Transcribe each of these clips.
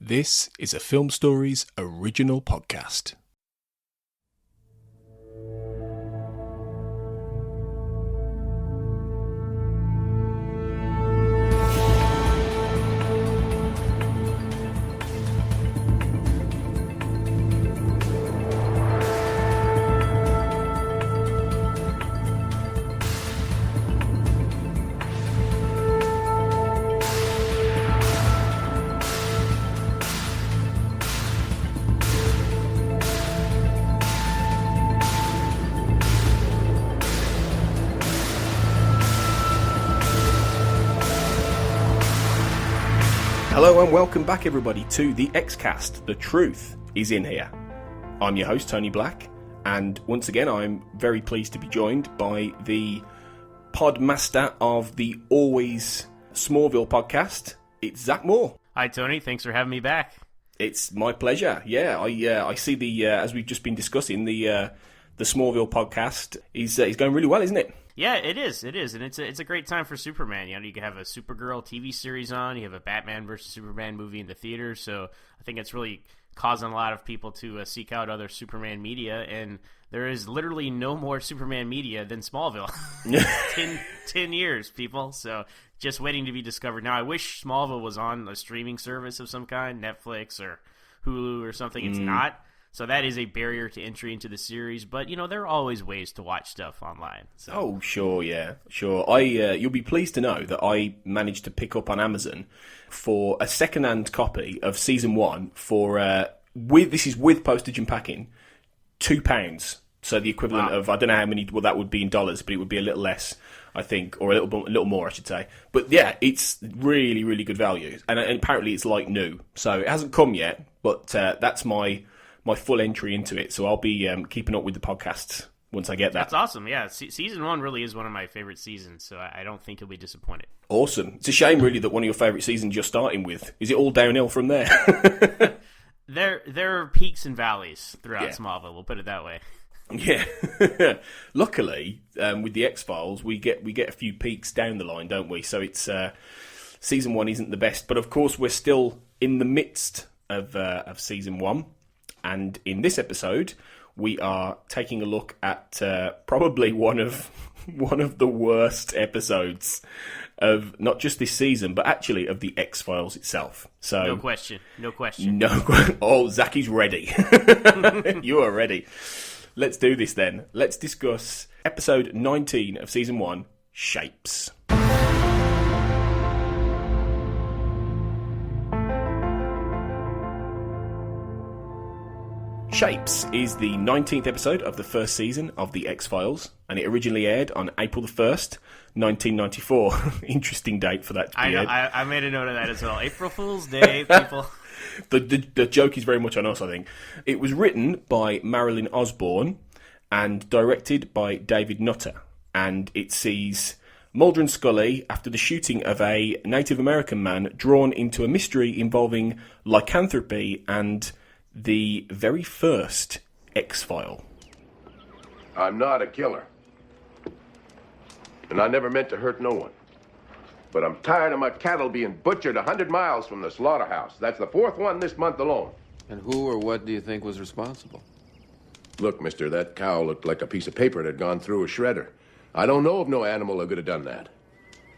This is a Film Stories original podcast. Hello and welcome back everybody to the Xcast. The truth is in here. I'm your host Tony Black, and once again I'm very pleased to be joined by the podmaster of the always Smallville podcast. It's Zach Moore. Hi Tony, thanks for having me back. It's my pleasure. Yeah, I see the as we've just been discussing the Smallville podcast is going really well, isn't it? Yeah, it is, and it's a great time for Superman. You know, you can have a Supergirl TV series on, you have a Batman versus Superman movie in the theater, so I think it's really causing a lot of people to seek out other Superman media, and there is literally no more Superman media than Smallville. 10 years, people, so just waiting to be discovered. Now, I wish Smallville was on a streaming service of some kind, Netflix or Hulu or something. It's not. So that is a barrier to entry into the series, but you know there are always ways to watch stuff online. So. Oh, sure, yeah, sure. You'll be pleased to know that I managed to pick up on Amazon for a second-hand copy of season 1 for this is with postage and packing, £2. So the equivalent of I don't know how many that would be in dollars, but it would be a little less, I think, or a little more, I should say. But yeah, it's really, really good value, and apparently it's like new. So it hasn't come yet, but that's my full entry into it, so I'll be keeping up with the podcasts once I get that. That's awesome, yeah. Season 1 really is one of my favorite seasons, so I don't think you'll be disappointed. Awesome. It's a shame, really, that one of your favorite seasons you're starting with. Is it all downhill from there? There are peaks and valleys throughout Smallville, we'll put it that way. Yeah. Luckily, with the X-Files, we get a few peaks down the line, don't we? So it's season 1 isn't the best, but of course we're still in the midst of season 1. And in this episode, we are taking a look at probably one of the worst episodes of not just this season, but actually of the X-Files itself. So no question. Oh, Zach is ready. You are ready. Let's do this then. Let's discuss episode 19 of season 1, Shapes. Shapes is the 19th episode of the first season of The X-Files, and it originally aired on April the 1st, 1994. Interesting date for that to be aired. I made a note of that as well. April Fool's Day, people. The joke is very much on us, I think. It was written by Marilyn Osborne and directed by David Nutter, and it sees Mulder and Scully, after the shooting of a Native American man, drawn into a mystery involving lycanthropy and the very first X-File. I'm not a killer. And I never meant to hurt no one. But I'm tired of my cattle being butchered 100 miles from the slaughterhouse. That's the 4th one this month alone. And who or what do you think was responsible? Look, mister, that cow looked like a piece of paper that had gone through a shredder. I don't know of no animal that could have done that.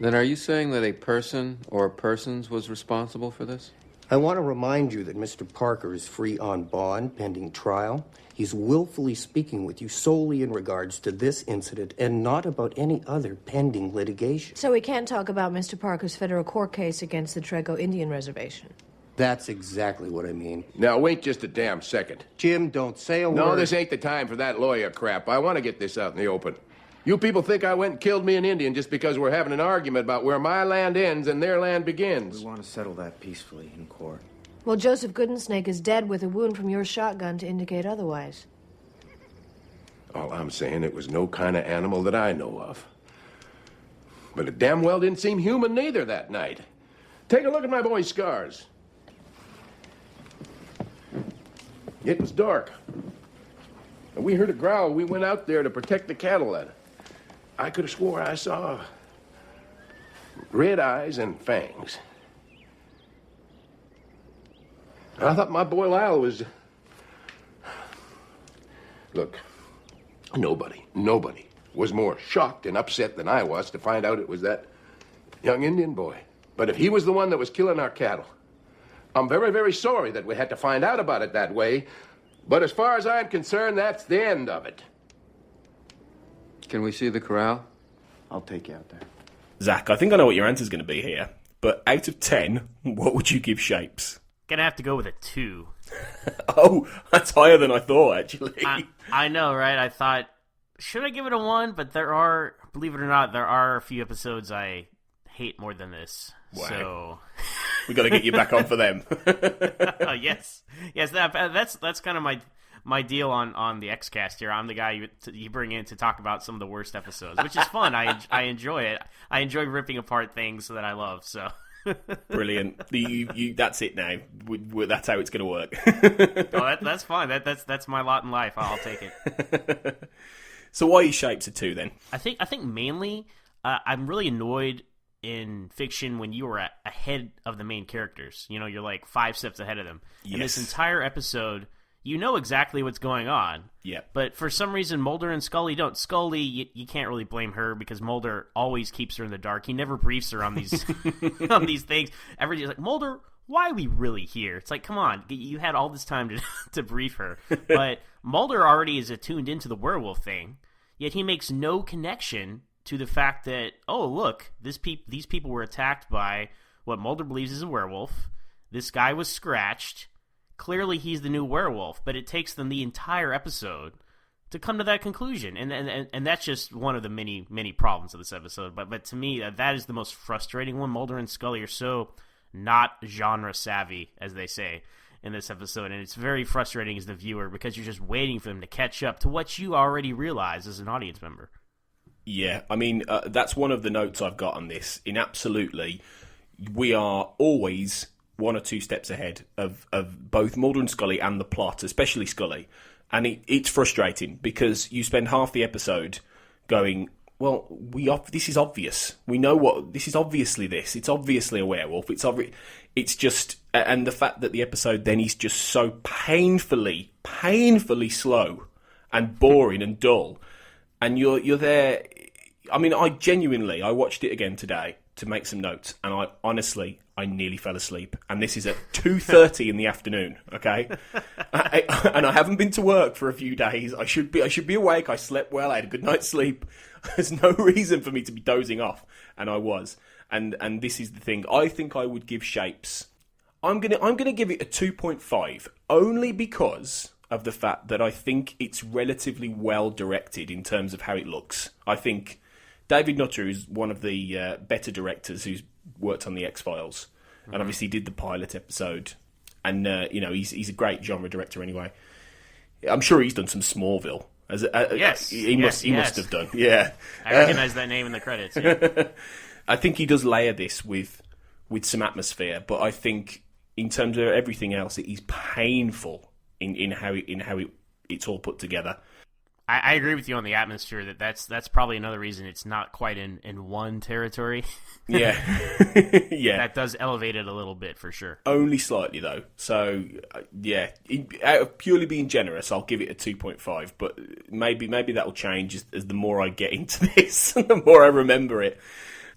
Then are you saying that a person or persons was responsible for this? I want to remind you that Mr. Parker is free on bond pending trial. He's willfully speaking with you solely in regards to this incident and not about any other pending litigation. So we can't talk about Mr. Parker's federal court case against the Trego Indian Reservation. That's exactly what I mean. Now, wait just a damn second. Jim, don't say a word. No, this ain't the time for that lawyer crap. I want to get this out in the open. You people think I went and killed me an Indian just because we're having an argument about where my land ends and their land begins. We want to settle that peacefully in court. Well, Joseph Goodensnake is dead with a wound from your shotgun to indicate otherwise. All I'm saying, it was no kind of animal that I know of. But it damn well didn't seem human neither that night. Take a look at my boy's scars. It was dark. And we heard a growl. We went out there to protect the cattle. I could have swore I saw red eyes and fangs. I thought my boy Lyle was... Look, nobody was more shocked and upset than I was to find out it was that young Indian boy. But if he was the one that was killing our cattle, I'm very, very sorry that we had to find out about it that way. But as far as I'm concerned, that's the end of it. Can we see the corral? I'll take you out there. Zach, I think I know what your answer's going to be here. But out of 10, what would you give Shapes? Gonna have to go with a 2. Oh, that's higher than I thought, actually. I know, right? I thought, should I give it a 1? But there are, believe it or not, there are a few episodes I hate more than this. Wow. So We got to get you back on for them. yes. That's kind of my deal on the XCast here. I'm the guy you bring in to talk about some of the worst episodes, which is fun. I enjoy it. I enjoy ripping apart things that I love. So Brilliant. That's it now. That's how it's going to work. Oh, that's fine. That's my lot in life. I'll take it. So why are Shapes a 2 then? I think mainly I'm really annoyed in fiction when you are ahead of the main characters. You know, you're like 5 steps ahead of them. Yes. In this entire episode, you know exactly what's going on. Yeah. But for some reason, Mulder and Scully don't. Scully, you can't really blame her because Mulder always keeps her in the dark. He never briefs her on these on these things. Everybody's like, Mulder, why are we really here? It's like, come on, you had all this time to brief her. But Mulder already is attuned into the werewolf thing, yet he makes no connection to the fact that, oh, look, these people were attacked by what Mulder believes is a werewolf. This guy was scratched. Clearly he's the new werewolf, but it takes them the entire episode to come to that conclusion. And that's just one of the many, many problems of this episode. But to me, that is the most frustrating one. Mulder and Scully are so not genre savvy, as they say, in this episode. And it's very frustrating as the viewer because you're just waiting for them to catch up to what you already realize as an audience member. Yeah, I mean, that's one of the notes I've got on this. In absolutely, we are always 1 or 2 steps ahead of both Mulder and Scully and the plot, especially Scully. And it's frustrating because you spend half the episode going, well, this is obvious. We know what this is. Obviously, it's obviously a werewolf. It's just, and the fact that the episode then is just so painfully slow and boring and dull, and you're there. I mean, I watched it again today to make some notes, and I nearly fell asleep. And this is at 2:30 in the afternoon. Okay, and I haven't been to work for a few days. I should be awake. I slept well. I had a good night's sleep. There's no reason for me to be dozing off, and I was. And this is the thing. I think I would give Shapes. I'm gonna give it a 2.5 only because of the fact that I think it's relatively well directed in terms of how it looks. I think David Nutter is one of the better directors who's worked on the X-Files, and obviously did the pilot episode. And he's a great genre director anyway. I'm sure he's done some Smallville. Yes, he must have done. Yeah, I recognize that name in the credits. Yeah. I think he does layer this with some atmosphere, but I think in terms of everything else, it is painful in how it's all put together. I agree with you on the atmosphere. That's probably another reason it's not quite in one territory. Yeah, yeah. That does elevate it a little bit for sure. Only slightly though. So yeah, out of purely being generous, I'll give it a 2.5. But maybe that will change as the more I get into this and the more I remember it.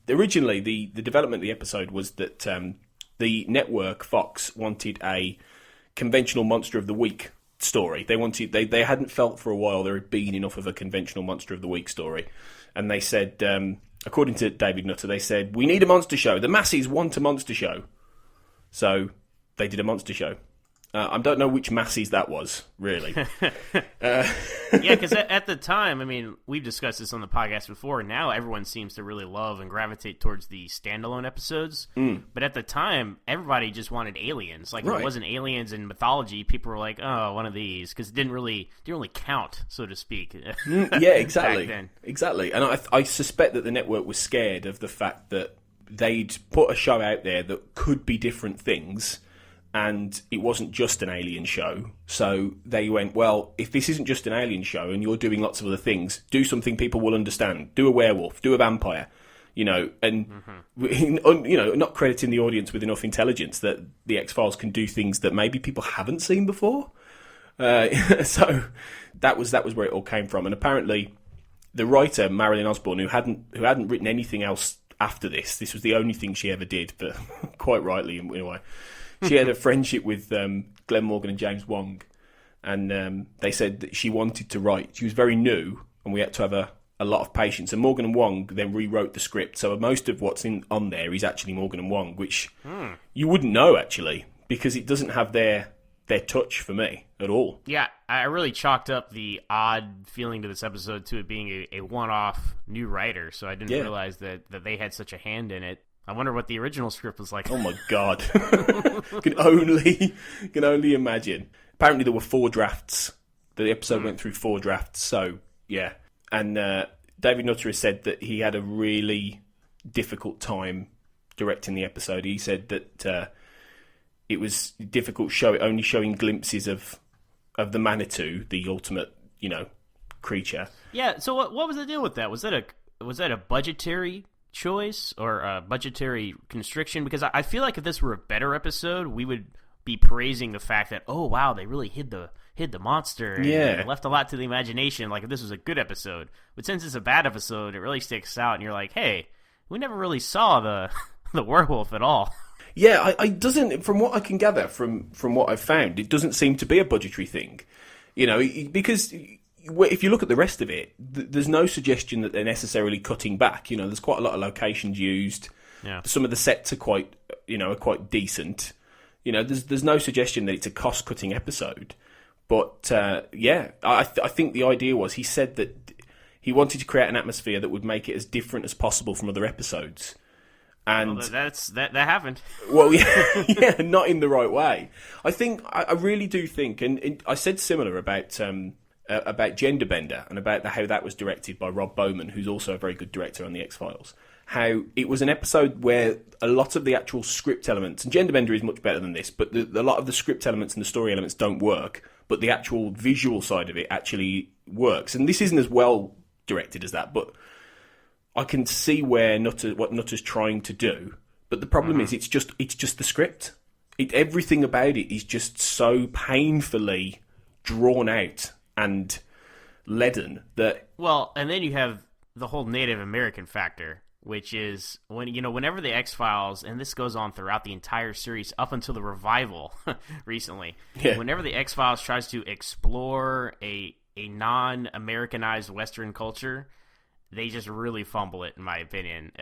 Originally, the development of the episode was that the network Fox wanted a conventional Monster of the Week story. They hadn't felt for a while there had been enough of a conventional Monster of the Week story, and they said, according to David Nutter, they said, we need a monster show. The masses want a monster show. So they did a monster show. I don't know which masses that was, really. Yeah, because at the time, I mean, we've discussed this on the podcast before, and now everyone seems to really love and gravitate towards the standalone episodes. But at the time, everybody just wanted aliens. Like, If it wasn't aliens and mythology, people were like, oh, one of these, because it didn't really count, so to speak. Yeah, exactly. Back then. Exactly. And I suspect that the network was scared of the fact that they'd put a show out there that could be different things, and it wasn't just an alien show. So they went, well, if this isn't just an alien show and you're doing lots of other things, do something people will understand. Do a werewolf, do a vampire. You know, and you know, not crediting the audience with enough intelligence that the X-Files can do things that maybe people haven't seen before. So that was where it all came from. And apparently, the writer Marilyn Osborne, who hadn't written anything else after this was the only thing she ever did, but quite rightly in a way. She had a friendship with Glenn Morgan and James Wong, and they said that she wanted to write. She was very new, and we had to have a lot of patience. And Morgan and Wong then rewrote the script, so most of what's on there is actually Morgan and Wong, which you wouldn't know actually, because it doesn't have their touch for me at all. Yeah, I really chalked up the odd feeling to this episode to it being a one-off new writer, so I didn't realize that they had such a hand in it. I wonder what the original script was like. Oh my god. can only imagine. Apparently there were 4 drafts. The episode went through 4 drafts, so yeah. And David Nutter has said that he had a really difficult time directing the episode. He said that it was difficult only showing glimpses of the Manitou, the ultimate, you know, creature. Yeah, so what was the deal with that? Was that a budgetary choice or a budgetary constriction? Because I feel like if this were a better episode, we would be praising the fact that, oh wow, they really hid the monster and left a lot to the imagination, like if this was a good episode. But since it's a bad episode, it really sticks out, and you're like, hey, we never really saw the werewolf at all. Yeah, I doesn't, from what I can gather from what I've found, it doesn't seem to be a budgetary thing. You know, because if you look at the rest of it, there's no suggestion that they're necessarily cutting back. You know, there's quite a lot of locations used. Yeah. Some of the sets are quite decent. You know, there's no suggestion that it's a cost-cutting episode. But, I think the idea was, he said that he wanted to create an atmosphere that would make it as different as possible from other episodes. And that happened. Well, yeah, not in the right way. I really do think, and I said similar about Genderbender and about how that was directed by Rob Bowman, who's also a very good director on the X-Files. How it was an episode where a lot of the actual script elements, and Genderbender is much better than this, but a lot of the script elements and the story elements don't work, but the actual visual side of it actually works. And this isn't as well directed as that, but I can see what Nutter's trying to do, but the problem is it's just the script. Everything about it is just so painfully drawn out and leaden that. Well, and then you have the whole Native American factor, which is whenever the X-Files, and this goes on throughout the entire series up until the revival recently. Yeah. Whenever the X-Files tries to explore a non-Americanized Western culture, they just really fumble it, in my opinion.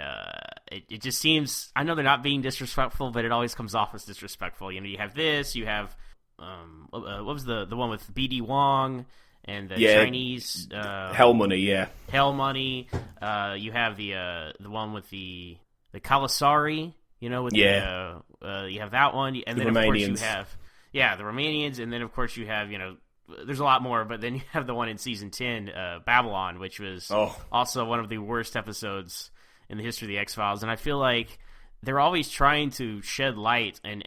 It just seems, I know they're not being disrespectful, but it always comes off as disrespectful. You know, you have this, you have, what was the one with B.D. Wong and the Chinese? Hell Money, yeah. Hell Money. You have the one with the Kalasari, you know, with you have that one. And then, Romanians. Of course, you have, the Romanians, and then, of course, you have, there's a lot more, but then you have the one in season 10, Babylon, which was also one of the worst episodes in the history of the X-Files. And I feel like they're always trying to shed light and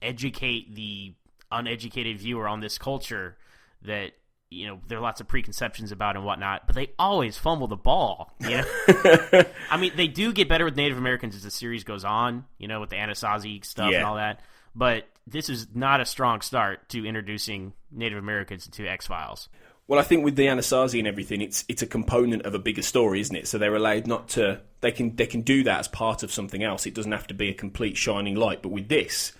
educate the uneducated viewer on this culture that, there are lots of preconceptions about and whatnot, but they always fumble the ball, I mean, they do get better with Native Americans as the series goes on, with the Anasazi stuff and all that, but this is not a strong start to introducing Native Americans into X-Files. Well, I think with the Anasazi and everything, it's a component of a bigger story, isn't it? So they're allowed not to. They can do that as part of something else. It doesn't have to be a complete shining light. But with this,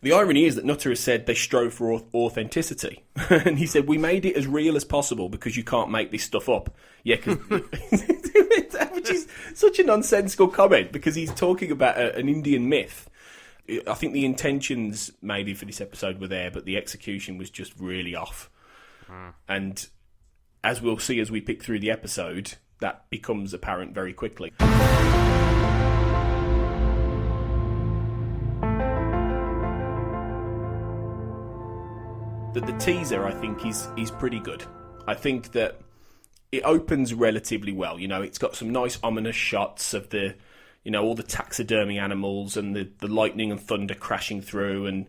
the irony is that Nutter has said they strove for authenticity, and he said we made it as real as possible because you can't make this stuff up. Yeah, which is such a nonsensical comment because he's talking about an Indian myth. I think the intentions maybe for this episode were there, but the execution was just really off. And as we'll see as we pick through the episode, that becomes apparent very quickly. The teaser, I think, is pretty good. I think that it opens relatively well. It's got some nice ominous shots of the... all the taxidermy animals and the lightning and thunder crashing through and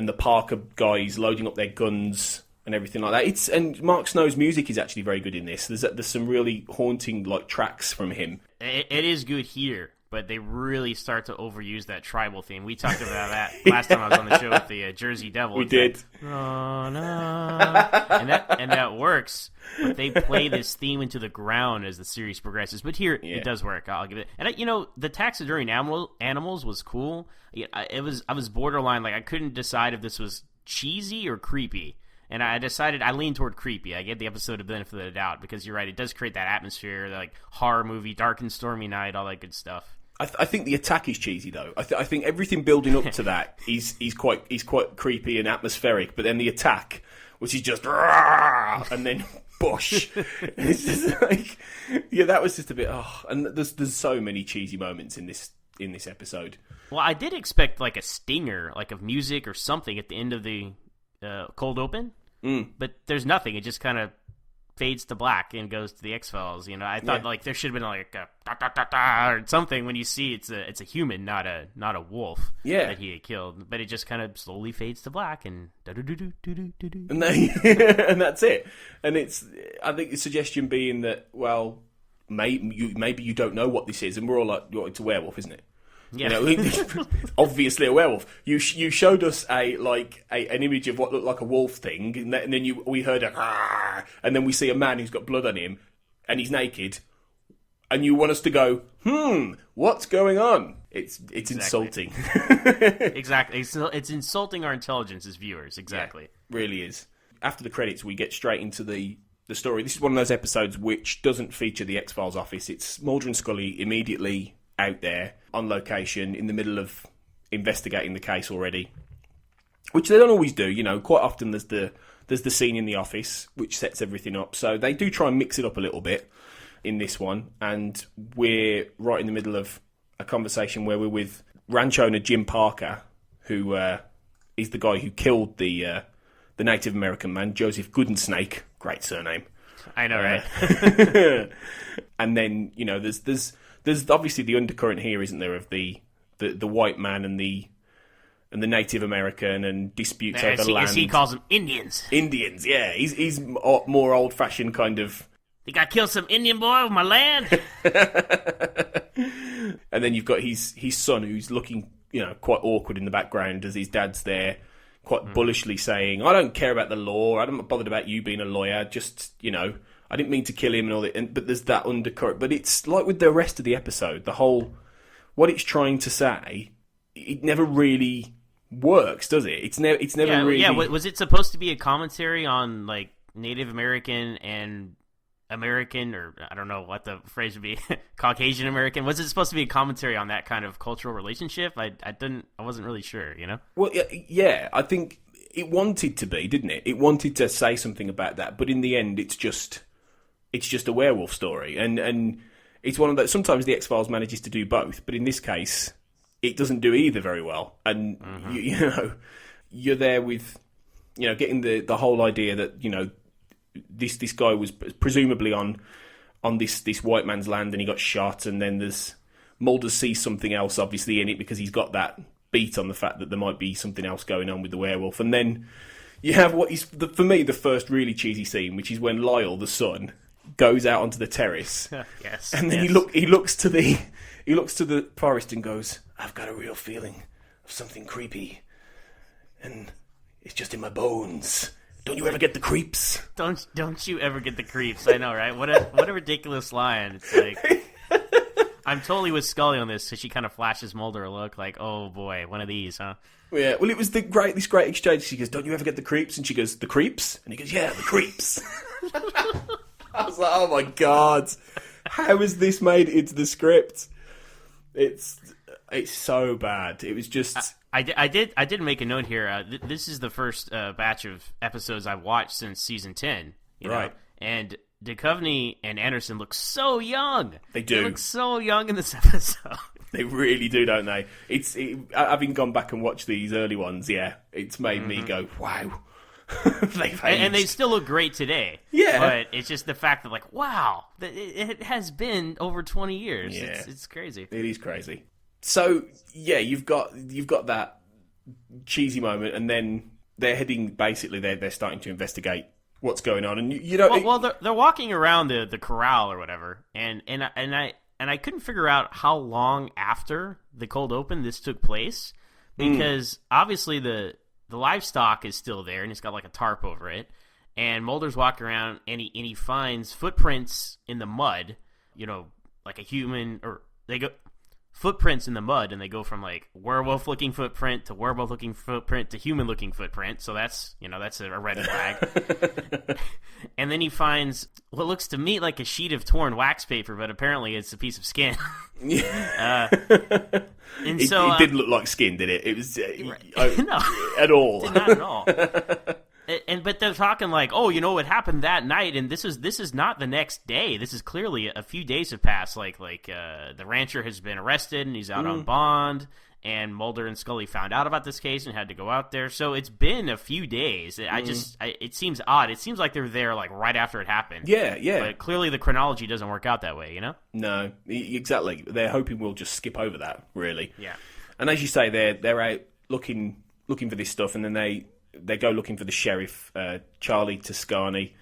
the Parker guys loading up their guns and everything like that. And Mark Snow's music is actually very good in this. There's some really haunting like tracks from him. It is good here, but they really start to overuse that tribal theme. We talked about that last time I was on the show with the Jersey Devil. We did. Oh, no. and that works, but they play this theme into the ground as the series progresses. But here, it does work. I'll give it. And the taxidermy animals was cool. I was borderline, like I couldn't decide if this was cheesy or creepy. And I decided I leaned toward creepy. I gave the episode a benefit of the doubt because you're right, it does create that atmosphere, like horror movie, dark and stormy night, all that good stuff. I think the attack is cheesy though. I think everything building up to that is quite creepy and atmospheric. But then the attack, which is just and then bush, it's just like that was just a bit. And there's so many cheesy moments in this episode. Well, I did expect like a stinger, like of music or something at the end of the cold open, but there's nothing. It just kind of fades to black and goes to the X-Files. I thought like there should have been like a da, da, da, da, or something when you see it's a human, not a wolf that he had killed. But it just kind of slowly fades to black and and that's it. And I think the suggestion being that maybe you don't know what this is, and we're all like, it's a werewolf, isn't it? Yeah. Obviously a werewolf. You showed us an image of what looked like a wolf thing, and then we heard and then we see a man who's got blood on him, and he's naked, and you want us to go, what's going on? It's insulting. Exactly. It's insulting our intelligence as viewers. Exactly. Yeah, really is. After the credits, we get straight into the story. This is one of those episodes which doesn't feature the X-Files office. It's Mulder and Scully immediately out there on location in the middle of investigating the case already, which they don't always do. Quite often there's the scene in the office which sets everything up, so they do try and mix it up a little bit in this one. And we're right in the middle of a conversation where we're with ranch owner Jim Parker, who is the guy who killed the Native American man Joseph Goodensnake. Great surname. I know, right? And then there's obviously the undercurrent here, isn't there, of the white man and the Native American and disputes over land. As he calls them Indians. Indians, yeah. He's more old fashioned kind of. Think I killed some Indian boy on my land? And then you've got his son who's looking quite awkward in the background as his dad's there, quite bullishly saying, "I don't care about the law. I'm not bothered about you being a lawyer. Just I didn't mean to kill him and all that." But there's that undercurrent. But it's like with the rest of the episode, the whole what it's trying to say, it never really works, does it? It's never really. Yeah. Was it supposed to be a commentary on like Native American and American, or I don't know what the phrase would be, Caucasian American? Was it supposed to be a commentary on that kind of cultural relationship? I wasn't really sure. Well, yeah. I think it wanted to be, didn't it? It wanted to say something about that, but in the end, it's just a werewolf story, and it's one of those. Sometimes the X-Files manages to do both, but in this case, it doesn't do either very well. And you're there with getting the whole idea that this guy was presumably on this white man's land and he got shot, and then there's Mulder sees something else obviously in it because he's got that beat on the fact that there might be something else going on with the werewolf. And then you have what is for me the first really cheesy scene, which is when Lyle, the son, goes out onto the terrace. Yes. And then he looks to the forest and goes, "I've got a real feeling of something creepy, and it's just in my bones. Don't you ever get the creeps?" Don't you ever get the creeps? I know, right? What a ridiculous line. It's like I'm totally with Scully on this, so she kind of flashes Mulder a look like, "Oh boy, one of these, huh?" Yeah. Well, it was this great exchange. She goes, "Don't you ever get the creeps?" And she goes, "The creeps?" And he goes, "Yeah, the creeps." I was like, "Oh my god, how is this made into the script?" It's so bad. It was just. I did make a note here. This is the first batch of episodes I've watched since season 10. Right. And Duchovny and Anderson look so young. They do. They look so young in this episode. They really do, don't they? Having gone back and watched these early ones, yeah, it's made me go, wow. They've aged. And they still look great today. Yeah. But it's just the fact that, like, wow, it has been over 20 years. Yeah. It's crazy. It is crazy. So, yeah, you've got that cheesy moment, and then they're heading, basically, they're starting to investigate what's going on. And, you know... Well, they're walking around the corral or whatever, and I couldn't figure out how long after the cold open this took place, because obviously the livestock is still there, and it's got like a tarp over it, and Mulder's walking around, and he finds footprints in the mud, you know, like a human, or they go... footprints in the mud, and they go from like werewolf-looking footprint to werewolf-looking footprint to human-looking footprint. So that's a red flag. And then he finds what looks to me like a sheet of torn wax paper, but apparently it's a piece of skin. And so it didn't look like skin, did it? It was no, at all. not at all. But they're talking like, oh, you know, it happened that night, and this is not the next day. This is clearly a few days have passed. Like the rancher has been arrested, and he's out on bond, and Mulder and Scully found out about this case and had to go out there. So it's been a few days. It seems odd. It seems like they're there like right after it happened. Yeah. But clearly the chronology doesn't work out that way, you know? No, exactly. They're hoping we'll just skip over that, really. Yeah. And as you say, they're out looking for this stuff, and then they go looking for the sheriff, Charlie Toscani.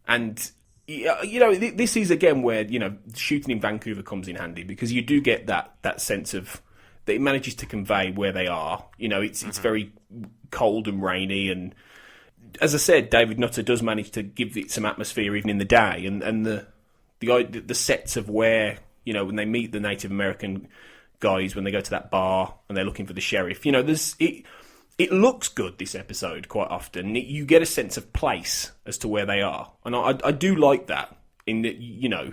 And, you know, this is, again, where, you know, shooting in Vancouver comes in handy, because you do get that sense of, that it manages to convey where they are. You know, it's very cold and rainy, and as I said, David Nutter does manage to give it some atmosphere even in the day, and the sets of where, you know, when they meet the Native American guys, when they go to that bar and they're looking for the sheriff, you know, it looks good, this episode, quite often. You get a sense of place as to where they are. And I do like that, in that, you know,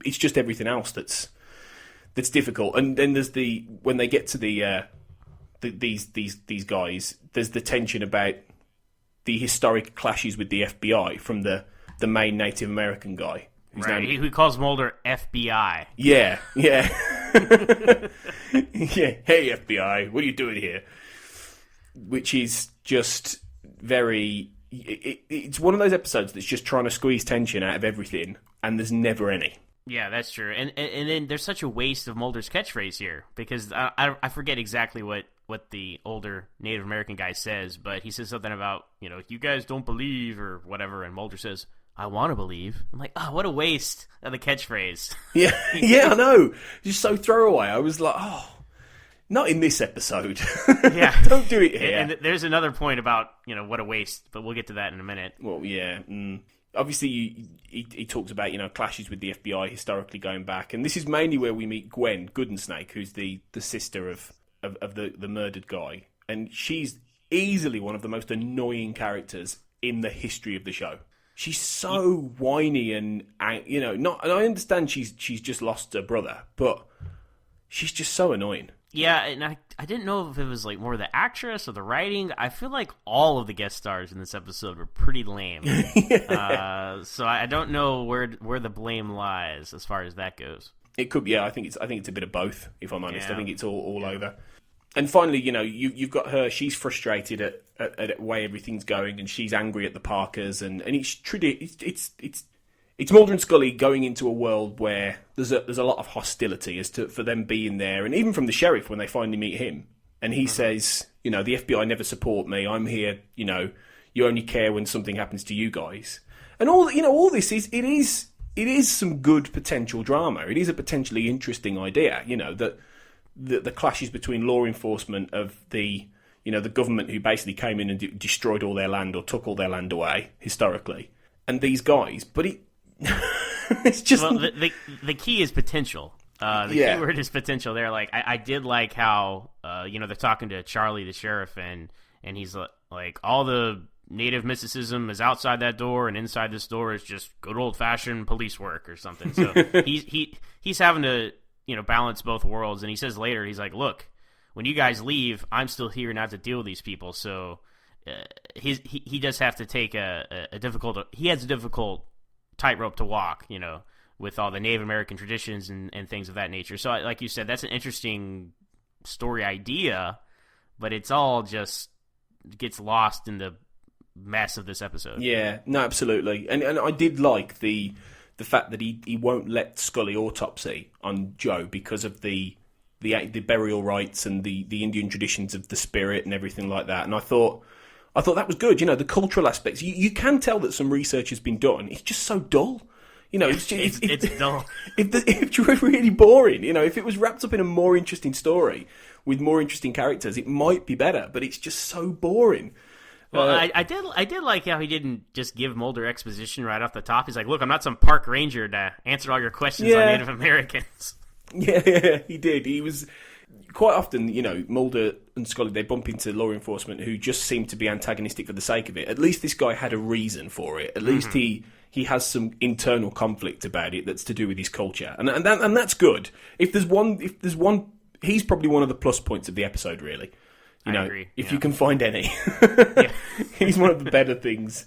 it's just everything else that's difficult. And then there's when they get to these guys, there's the tension about the historic clashes with the FBI from the main Native American guy. Right, who calls Mulder FBI. Yeah. Yeah. Hey, FBI, what are you doing here? Which is just very... It's one of those episodes that's just trying to squeeze tension out of everything, and there's never any. Yeah, that's true. And then there's such a waste of Mulder's catchphrase here, because I forget exactly what the older Native American guy says, but he says something about, you know, you guys don't believe or whatever, and Mulder says, I want to believe. I'm like, oh, what a waste of the catchphrase. Yeah, I know. Just so throwaway. I was like, oh... Not in this episode. Yeah. Don't do it here. And there's another point about, you know, what a waste, but we'll get to that in a minute. Well, yeah. Obviously, he talks about, you know, clashes with the FBI historically going back. And this is mainly where we meet Gwen Goodensnake, who's the sister of the murdered guy. And she's easily one of the most annoying characters in the history of the show. She's so whiny and, you know, and I understand she's just lost her brother, but she's just so annoying. Yeah, and I didn't know if it was like more the actress or the writing. I feel like all of the guest stars in this episode were pretty lame. So I don't know where the blame lies as far as that goes. It could be, yeah. I think it's a bit of both, if I'm honest. Yeah. I think it's all over. And finally, you know, you've got her. She's frustrated at the way everything's going, and she's angry at the Parkers, and it's Mulder and Scully going into a world where there's a lot of hostility for them being there, and even from the sheriff when they finally meet him, and he says, you know, the FBI never support me. I'm here. You know, you only care when something happens to you guys, and all this is some good potential drama. It is a potentially interesting idea. You know, that the clashes between law enforcement of the government who basically came in and destroyed all their land or took all their land away historically, and these guys, but it's just... Well, the key is potential. The key word is potential there. Like, I did like how, they're talking to Charlie, the sheriff, and he's like, all the native mysticism is outside that door, and inside this door is just good old-fashioned police work or something. So he's having to, you know, balance both worlds. And he says later, he's like, look, when you guys leave, I'm still here and I have to deal with these people. So he does have to take a difficult tightrope to walk, you know, with all the Native American traditions and things of that nature. So, like you said, that's an interesting story idea, but it's all just gets lost in the mess of this episode. Yeah, no, absolutely. And I did like the fact that he won't let Scully autopsy on Joe because of the burial rites and the Indian traditions of the spirit and everything like that. And I thought I thought that was good. You know, the cultural aspects. You can tell that some research has been done. It's just so dull. You know, it's dull. If it were really boring, you know, if it was wrapped up in a more interesting story with more interesting characters, it might be better. But it's just so boring. Well, I did like how he didn't just give Mulder exposition right off the top. He's like, "Look, I'm not some park ranger to answer all your questions on Native Americans." Yeah, he did. He was quite often, you know, Mulder and Scully, they bump into law enforcement who just seem to be antagonistic for the sake of it. At least this guy had a reason for it. At least he has some internal conflict about it that's to do with his culture, and that's good. If there's one, he's probably one of the plus points of the episode, really. You know, I agree. if you can find any, he's one of the better things.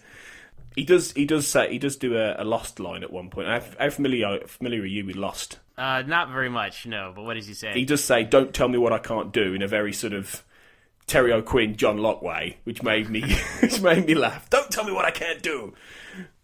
He does do a Lost line at one point. How familiar are you with Lost? Not very much, no. But what does he say? He does say, "Don't tell me what I can't do," in a very sort of Terry O'Quinn, John Locke way, which made me laugh. Don't tell me what I can't do.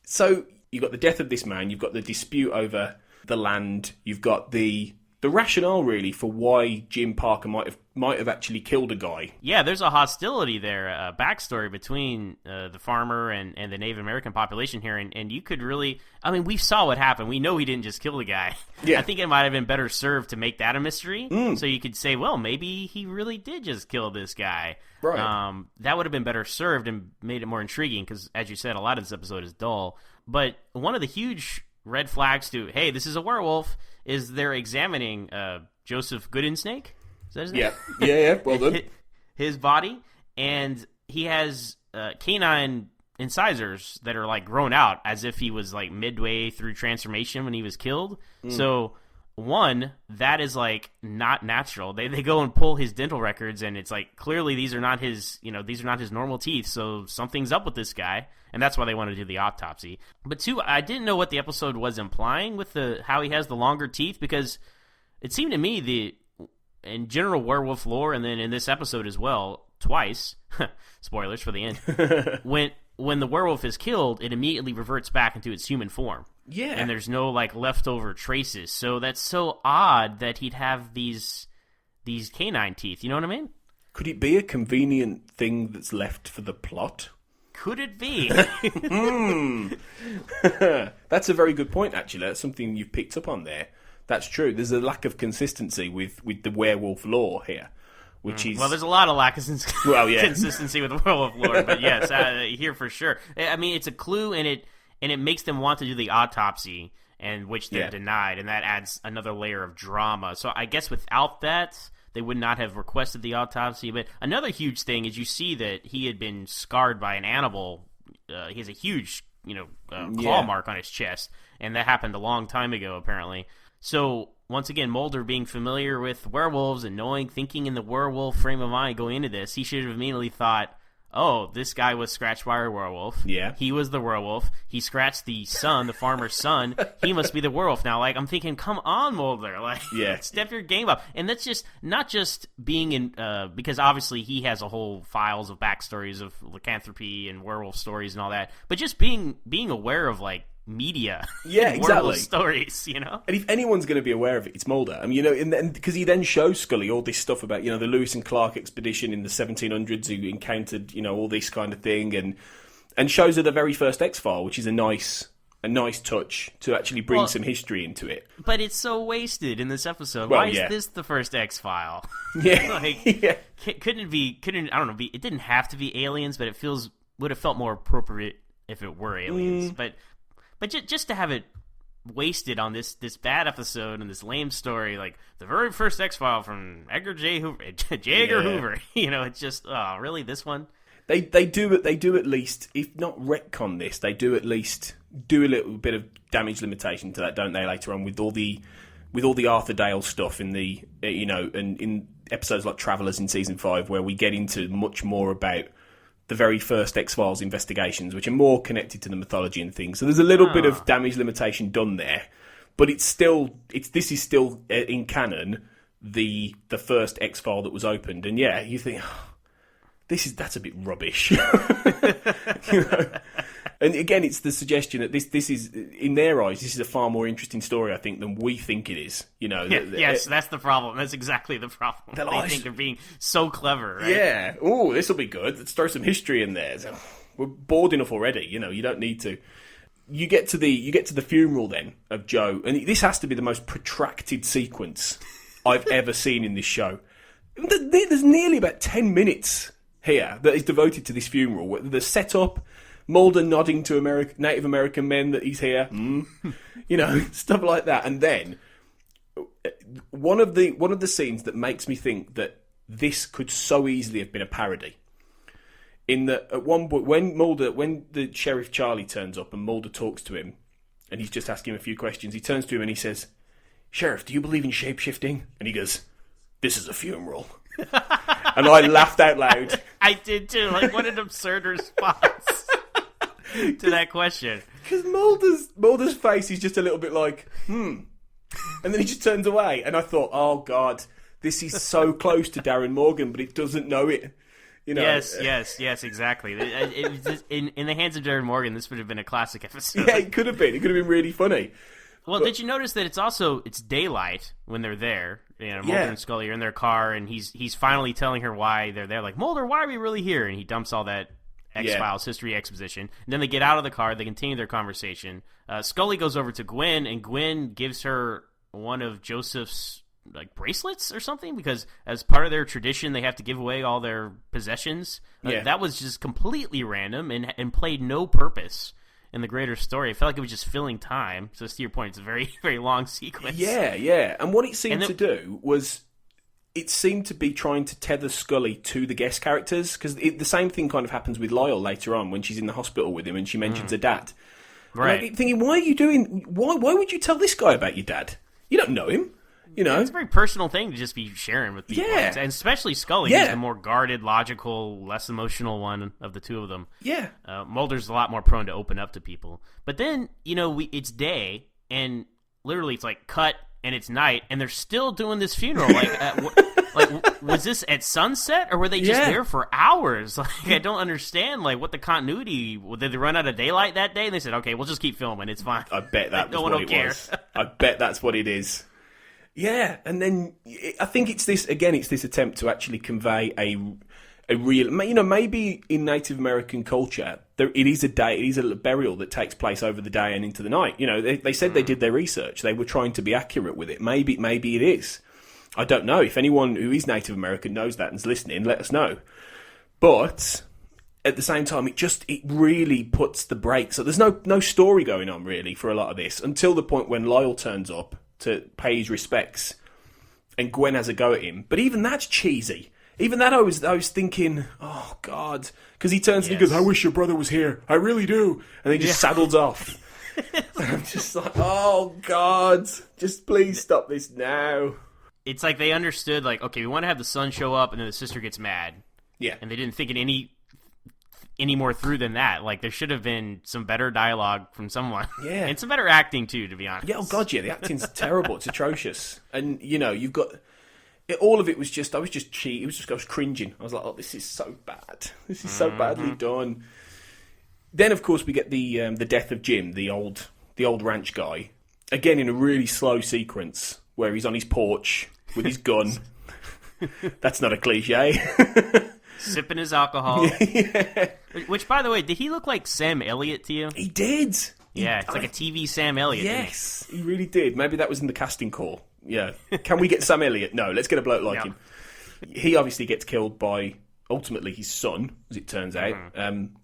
So you've got the death of this man. You've got the dispute over the land. You've got the rationale, really, for why Jim Parker might have actually killed a guy. Yeah, there's a hostility there, a backstory between the farmer and the Native American population here, and you could really... I mean, we saw what happened. We know he didn't just kill the guy. Yeah. I think it might have been better served to make that a mystery, so you could say, well, maybe he really did just kill this guy. Right. That would have been better served and made it more intriguing, because, as you said, a lot of this episode is dull. But one of the huge red flags to, hey, this is a werewolf, is they're examining Joseph Goodensnake. Is that his name? Yeah. Well done. His body, and he has canine incisors that are like grown out, as if he was like midway through transformation when he was killed. So one, that is like not natural. They go and pull his dental records, and it's like clearly these are not his normal teeth. So something's up with this guy, and that's why they want to do the autopsy. But two, I didn't know what the episode was implying with how he has the longer teeth, because it seemed to me in general werewolf lore, and then in this episode as well, twice, spoilers for the end, when the werewolf is killed, it immediately reverts back into its human form. Yeah. And there's no, like, leftover traces. So that's so odd that he'd have these canine teeth. You know what I mean? Could it be a convenient thing that's left for the plot? Could it be? That's a very good point, actually. That's something you've picked up on there. That's true. There's a lack of consistency with the werewolf lore here, which is... Well, there's a lot of lack of consistency with werewolf lore, but yes, here for sure. I mean, it's a clue, and it makes them want to do the autopsy, and which they're denied, and that adds another layer of drama. So I guess without that, they would not have requested the autopsy. But another huge thing is you see that he had been scarred by an animal. He has a huge, claw mark on his chest, and that happened a long time ago, apparently. So, once again, Mulder being familiar with werewolves and thinking in the werewolf frame of mind going into this, he should have immediately thought, oh, this guy was scratched by a werewolf. Yeah. He was the werewolf. He scratched the farmer's son. He must be the werewolf. Now, like, I'm thinking, come on, Mulder. Like, step your game up. And that's just, not just being in, because obviously he has a whole files of backstories of lycanthropy and werewolf stories and all that, but just being aware of, like, media, exactly. Stories, you know. And if anyone's going to be aware of it, it's Mulder. I mean, and because he then shows Scully all this stuff about the Lewis and Clark expedition in the 1700s, who encountered all this kind of thing, and shows her the very first X-File, which is a nice touch to actually bring some history into it. But it's so wasted in this episode. Well, why is this the first X-File? Yeah, couldn't I don't know. It didn't have to be aliens, but would have felt more appropriate if it were aliens. But just to have it wasted on this bad episode and this lame story, like the very first X-File from Edgar J. Hoover, it's just, oh, really, this one? They do at least, if not retcon this, they do at least do a little bit of damage limitation to that, don't they? Later on with all the Arthur Dale stuff in the and in episodes like Travelers in season 5, where we get into much more about the very first X-Files investigations, which are more connected to the mythology and things. So there's a little bit of damage limitation done there, but this is still in canon the first X-File that was opened. And yeah, you think that's a bit rubbish. You know? And again, it's the suggestion that this is, in their eyes, this is a far more interesting story, I think, than we think it is. You know, yes, that's the problem. That's exactly the problem. They think they're being so clever, right? Yeah. Oh, this will be good. Let's throw some history in there. So, we're bored enough already. You know, you don't need to. You get to the funeral then of Joe, and this has to be the most protracted sequence I've ever seen in this show. There's nearly about 10 minutes here that is devoted to this funeral. The setup. Mulder nodding to Native American men that he's here, you know, stuff like that. And then one of the scenes that makes me think that this could so easily have been a parody. In that, at one point, when the Sheriff Charlie turns up and Mulder talks to him, and he's just asking him a few questions, he turns to him and he says, "Sheriff, do you believe in shape-shifting?" And he goes, "This is a funeral." And I laughed out loud. I did too. Like, what an absurd response to that question. Because Mulder's face is just a little bit like, and then he just turns away. And I thought, oh God, this is so close to Darren Morgan, but it doesn't know it. You know? Yes, exactly. It was just, in the hands of Darren Morgan, this would have been a classic episode. Yeah, it could have been. It could have been really funny. Well, did you notice that it's daylight when they're there? You know, Mulder and Scully are in their car, and he's finally telling her why they're there. Like, Mulder, why are we really here? And he dumps all that X-Files history exposition. And then they get out of the car. They continue their conversation. Scully goes over to Gwen, and Gwen gives her one of Joseph's like bracelets or something, because as part of their tradition, they have to give away all their possessions. That was just completely random and played no purpose in the greater story. I felt like it was just filling time. So to your point, it's a very, very long sequence. Yeah. And what it seemed to do was, it seemed to be trying to tether Scully to the guest characters, because the same thing kind of happens with Lyle later on when she's in the hospital with him and she mentions her dad. Right. And I'm thinking, why are you doing? Why would you tell this guy about your dad? You don't know him. You know, it's a very personal thing to just be sharing with people, and especially Scully. He's the more guarded, logical, less emotional one of the two of them. Yeah, Mulder's a lot more prone to open up to people. But then, you know, it's day, and literally it's like cut, and it's night, and they're still doing this funeral. Like, was this at sunset, or were they just there for hours? Like, I don't understand. Like, what the continuity? Did they run out of daylight that day? And they said, "Okay, we'll just keep filming. It's fine." I bet that was what it was. I bet that's what it is. Yeah, and then I think it's this attempt to actually convey a real, you know, maybe in Native American culture, it is a burial that takes place over the day and into the night. You know, they said they did their research. They were trying to be accurate with it. Maybe it is. I don't know. If anyone who is Native American knows that and is listening, let us know. But at the same time, it really puts the brakes. So there's no story going on really for a lot of this until the point when Lyle turns up to pay his respects, and Gwen has a go at him. But even that's cheesy. Even that, I was thinking, oh God, because he turns and he goes, "I wish your brother was here. I really do," and he just saddles off. And I'm just like, oh God, just please stop this now. It's like they understood, like, okay, we want to have the son show up, and then the sister gets mad. Yeah, and they didn't think it any more through than that. Like, there should have been some better dialogue from someone. Yeah. And some better acting, too, to be honest. Yeah, oh God, yeah, the acting's terrible. It's atrocious. And, you know, you've got... all of it was just... I was cringing. I was like, oh, this is so bad. This is so badly done. Then, of course, we get the death of Jim, the old ranch guy. Again, in a really slow sequence, where he's on his porch with his gun. That's not a cliche. Sipping his alcohol. Yeah. Which, by the way, did he look like Sam Elliott to you? He did. Yeah, it's like a TV Sam Elliott. Yes, he really did. Maybe that was in the casting call. Yeah. Can we get Sam Elliott? No, let's get a bloke like him. He obviously gets killed by, ultimately, his son, as it turns out.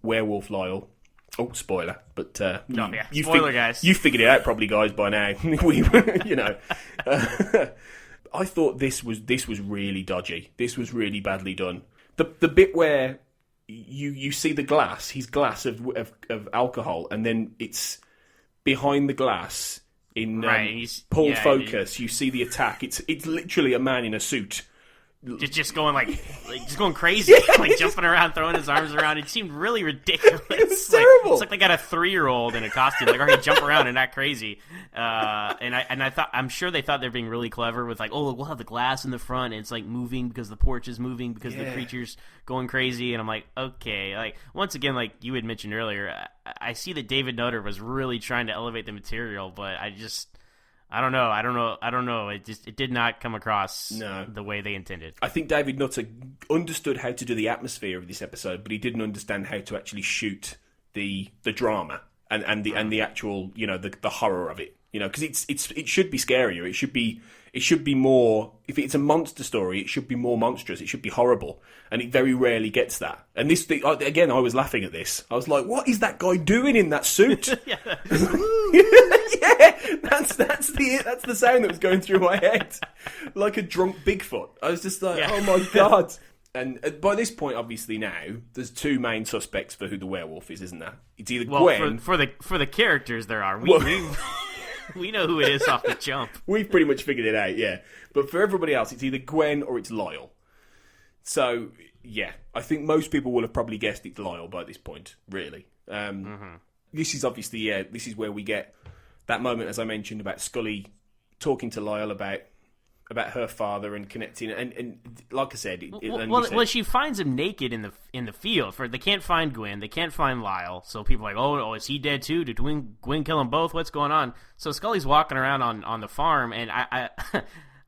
Werewolf Lyle. Oh, spoiler. But spoiler, guys. You figured it out probably, guys, by now. You know. I thought this was really dodgy. This was really badly done. The bit where you see the glass, his glass of alcohol, and then it's behind the glass in pulled focus. You see the attack. It's literally a man in a suit just going just going crazy, like jumping around, throwing his arms around. It seemed really ridiculous. It was terrible. It's like they got a 3-year-old in a costume. Like, already jump around and act crazy. I'm sure they thought they're being really clever with like, oh, we'll have the glass in the front, and it's like moving because the porch is moving because the creature's going crazy. And I'm like, okay, like once again, like you had mentioned earlier, I see that David Nutter was really trying to elevate the material, but I don't know. It did not come across the way they intended. I think David Nutter understood how to do the atmosphere of this episode, but he didn't understand how to actually shoot the drama and the actual, the horror of it. Because it should be scarier. It should be more. If it's a monster story, it should be more monstrous. It should be horrible, and it very rarely gets that. And this thing, again, I was laughing at this. I was like, "What is that guy doing in that suit?" Yeah, that's the sound that was going through my head, like a drunk Bigfoot. I was just like, "Oh my god!" And by this point, obviously now, there's two main suspects for who the werewolf is, isn't there? It's either Gwen. For the characters, there are. We know who it is off the jump. We've pretty much figured it out, yeah. But for everybody else, it's either Gwen or it's Lyle. So, yeah, I think most people will have probably guessed it's Lyle by this point, really. This is obviously, this is where we get that moment, as I mentioned, about Scully talking to Lyle about her father and connecting, and like I said, she finds him naked in the field. They can't find Gwen, they can't find Lyle, so people are like, oh, is he dead too? Did Gwen kill them both? What's going on? So Scully's walking around on the farm, and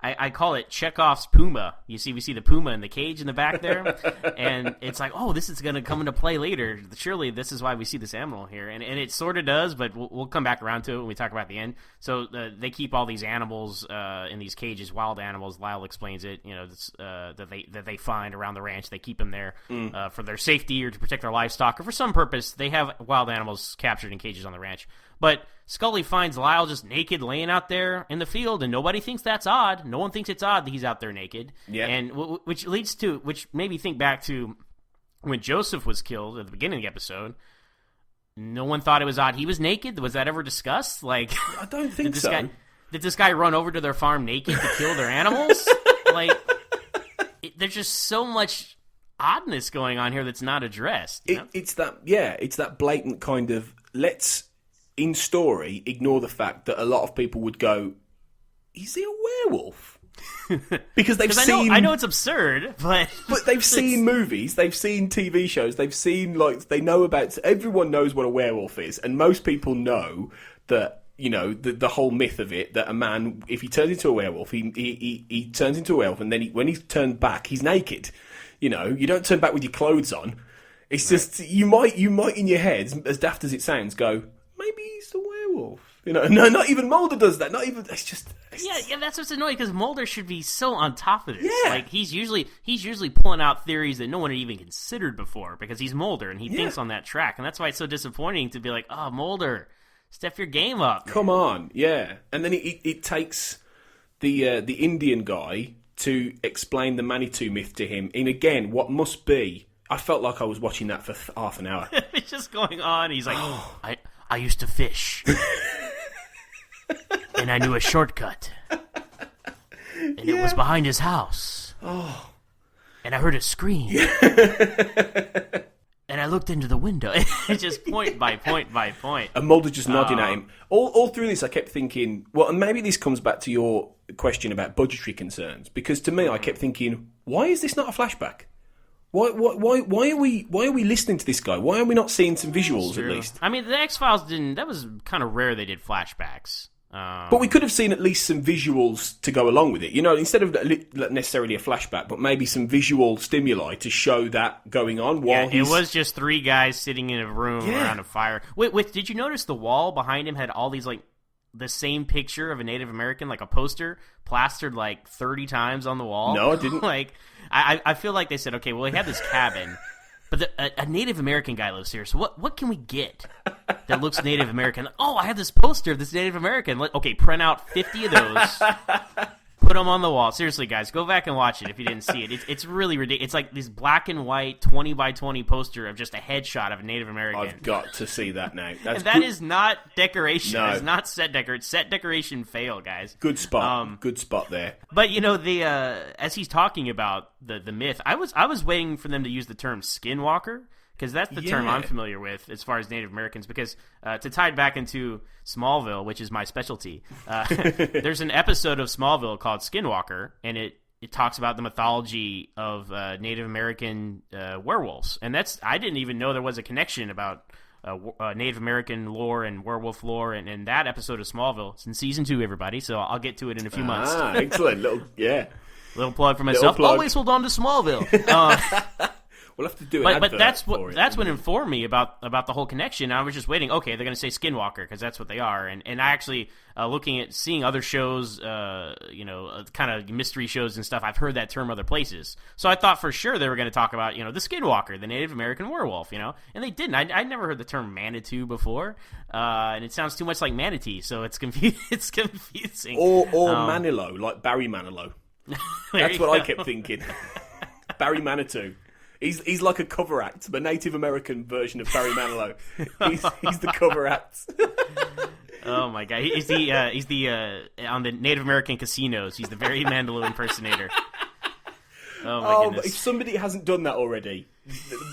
I call it Chekhov's puma. We see the puma in the cage in the back there, and it's like, oh, this is going to come into play later. Surely this is why we see this animal here, and it sort of does, but we'll come back around to it when we talk about the end. So they keep all these animals in these cages, wild animals. Lyle explains it, that they find around the ranch. They keep them there for their safety or to protect their livestock, or for some purpose. They have wild animals captured in cages on the ranch. But Scully finds Lyle just naked, laying out there in the field, and nobody thinks that's odd. No one thinks it's odd that he's out there naked. Yeah. And which made me think back to when Joseph was killed at the beginning of the episode. No one thought it was odd he was naked. Was that ever discussed? Like, I don't think so. Did this guy run over to their farm naked to kill their animals? There's just so much oddness going on here that's not addressed. It's that blatant kind of in story, ignore the fact that a lot of people would go, is he a werewolf? Because they've seen... I know it's absurd, but they've seen movies, they've seen TV shows, they've seen, they know about... Everyone knows what a werewolf is, and most people know that, the whole myth of it, that a man, if he turns into a werewolf, he turns into a werewolf, and then when he's turned back, he's naked. You don't turn back with your clothes on. It's just, you might in your head, as daft as it sounds, go... Maybe he's a werewolf. No, not even Mulder does that. Not even. Yeah. That's what's annoying, because Mulder should be so on top of this. Yeah. Like he's usually pulling out theories that no one had even considered before, because he's Mulder and he thinks on that track, and that's why it's so disappointing to be like, oh, Mulder, step your game up. Come on, yeah. And then it takes the Indian guy to explain the Manitou myth to him in, again, what must be. I felt like I was watching that for half an hour. It's just going on. He's like, I used to fish, and I knew a shortcut, and it was behind his house. Oh, and I heard a scream, and I looked into the window. It's just point by point by point. And Mulder just nodding at him. All through this, I kept thinking, well, and maybe this comes back to your question about budgetary concerns, because to me, I kept thinking, why is this not a flashback? Why are we listening to this guy? Why are we not seeing some visuals at least? I mean, the X-Files didn't. That was kind of rare. They did flashbacks, but we could have seen at least some visuals to go along with it. Instead of necessarily a flashback, but maybe some visual stimuli to show that going on. It was just three guys sitting in a room around a fire. Wait, did you notice the wall behind him had all these the same picture of a Native American, like a poster, plastered 30 times on the wall? No, I didn't. I feel like they said, okay, well, we have this cabin, but a Native American guy lives here, so what can we get that looks Native American? Oh, I have this poster of this Native American. Okay, print out 50 of those, put them on the wall. Seriously, guys, go back and watch it if you didn't see it. It's really ridiculous. It's like this black and white 20 by 20 poster of just a headshot of a Native American. I've got to see that now. That's and that is not decoration. No. It's not set decoration. Set decoration fail, guys. Good spot. Good spot there. But as he's talking about the myth, I was waiting for them to use the term skinwalker, because that's the term I'm familiar with as far as Native Americans. Because to tie it back into Smallville, which is my specialty, there's an episode of Smallville called Skinwalker, and it talks about the mythology of Native American werewolves, and I didn't even know there was a connection about Native American lore and werewolf lore, and that episode of Smallville. It's in season 2, everybody, so I'll get to it in a few months. Excellent. Little plug for myself. plug. Always hold on to Smallville. We'll have to do it. But that's what informed me about the whole connection. I was just waiting. Okay, they're going to say Skinwalker because that's what they are. And I actually seeing other shows, kind of mystery shows and stuff. I've heard that term other places. So I thought for sure they were going to talk about the Skinwalker, the Native American werewolf. And they didn't. I'd never heard the term Manitou before, and it sounds too much like manatee. So it's it's confusing. Or Manilow, like Barry Manilow. That's what I kept thinking. Barry Manitou. He's like a cover act, the Native American version of Barry Manilow. He's the cover act. Oh my god, he's the on the Native American casinos. He's the Barry Manilow impersonator. Oh my goodness! If somebody hasn't done that already,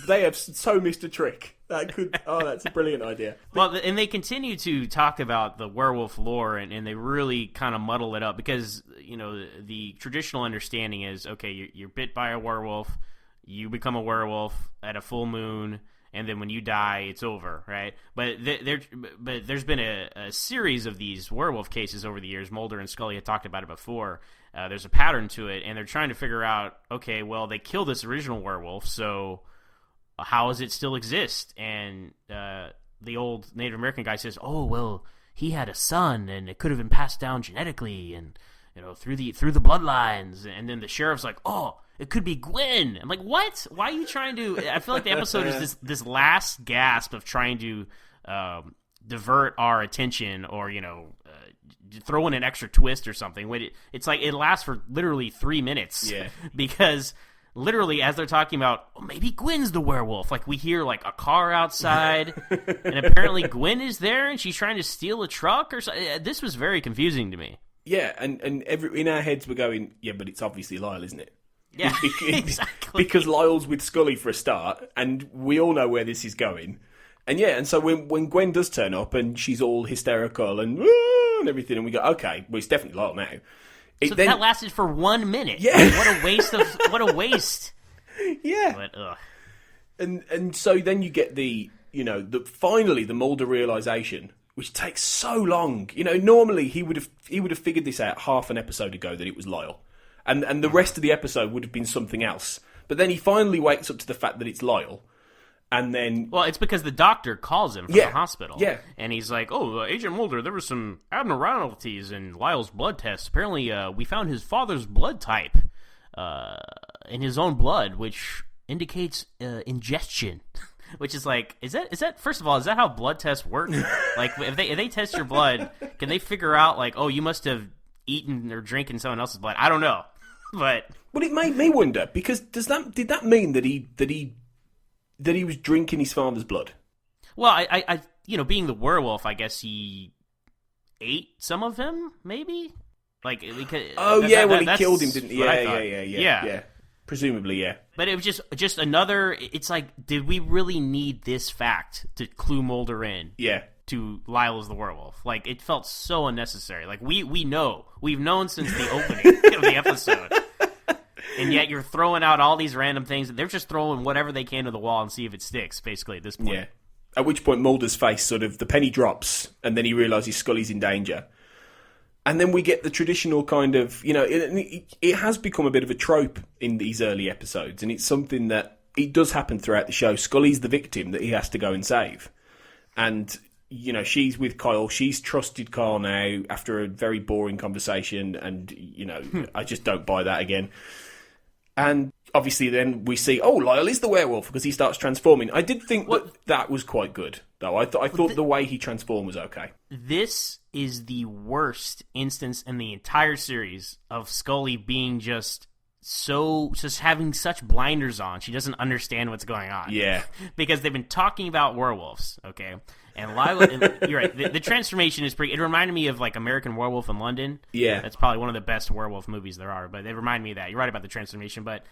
they have so missed a trick. That's a brilliant idea. Well, and they continue to talk about the werewolf lore, and they really kind of muddle it up because the traditional understanding is okay, you're bit by a werewolf. You become a werewolf at a full moon, and then when you die, it's over, right? But there's been a series of these werewolf cases over the years. Mulder and Scully had talked about it before. There's a pattern to it, and they're trying to figure out, okay, well, they killed this original werewolf, so how does it still exist? And the old Native American guy says, oh, well, he had a son, and it could have been passed down genetically, and through the bloodlines. And then the sheriff's like, oh, it could be Gwen. I'm like, what? Why are you trying to... I feel like the episode is this last gasp of trying to divert our attention or, throw in an extra twist or something. It's like it lasts for literally 3 minutes. Yeah. Because literally as they're talking about, oh, maybe Gwen's the werewolf, like we hear like a car outside and apparently Gwen is there and she's trying to steal a truck or something. This was very confusing to me. Yeah, and in our heads we're going, yeah, but it's obviously Lyle, isn't it? Yeah, exactly. Because Lyle's with Scully for a start, and we all know where this is going. And yeah, and so when Gwen does turn up and she's all hysterical and everything, and we go, okay, well, it's definitely Lyle now. So that lasted for 1 minute. Yeah. What a waste. Yeah. But, ugh. And so then you get finally the Mulder realization, which takes so long. Normally he would have figured this out half an episode ago that it was Lyle. And the rest of the episode would have been something else. But then he finally wakes up to the fact that it's Lyle. And then... Well, it's because the doctor calls him from the hospital. Yeah. And he's like, oh, Agent Mulder, there were some abnormalities in Lyle's blood test. Apparently, we found his father's blood type in his own blood, which indicates ingestion. Which is like, is that first of all, is that how blood tests work? Like, if they test your blood, can they figure out, like, oh, you must have eaten or drinking someone else's blood? I don't know. But it made me wonder, because did that mean that he was drinking his father's blood? Well, I being the werewolf, I guess he ate some of him, maybe. Like, because, he killed him, didn't he? Yeah. Presumably, yeah. But it was just another. It's like, did we really need this fact to clue Mulder in? Yeah. To Lyle as the werewolf. Like, it felt so unnecessary. Like, we've known since the opening of the episode. And yet you're throwing out all these random things. They're just throwing whatever they can to the wall and see if it sticks, basically, at this point. Yeah. At which point Mulder's face sort of, the penny drops, and then he realises Scully's in danger. And then we get the traditional kind of, it has become a bit of a trope in these early episodes, and it's something that it does happen throughout the show. Scully's the victim that he has to go and save. And she's with Kyle. She's trusted Kyle now after a very boring conversation, and, I just don't buy that again. And obviously then we see, Lyle is the werewolf because he starts transforming. I did think that was quite good, though. I thought the way he transformed was okay. This is the worst instance in the entire series of Scully being just having such blinders on. She doesn't understand what's going on. Yeah. Because they've been talking about werewolves, okay? And Lila, you're right, the transformation is pretty... It reminded me of, like, American Werewolf in London. Yeah. That's probably one of the best werewolf movies there are, but it reminded me of that. You're right about the transformation, but...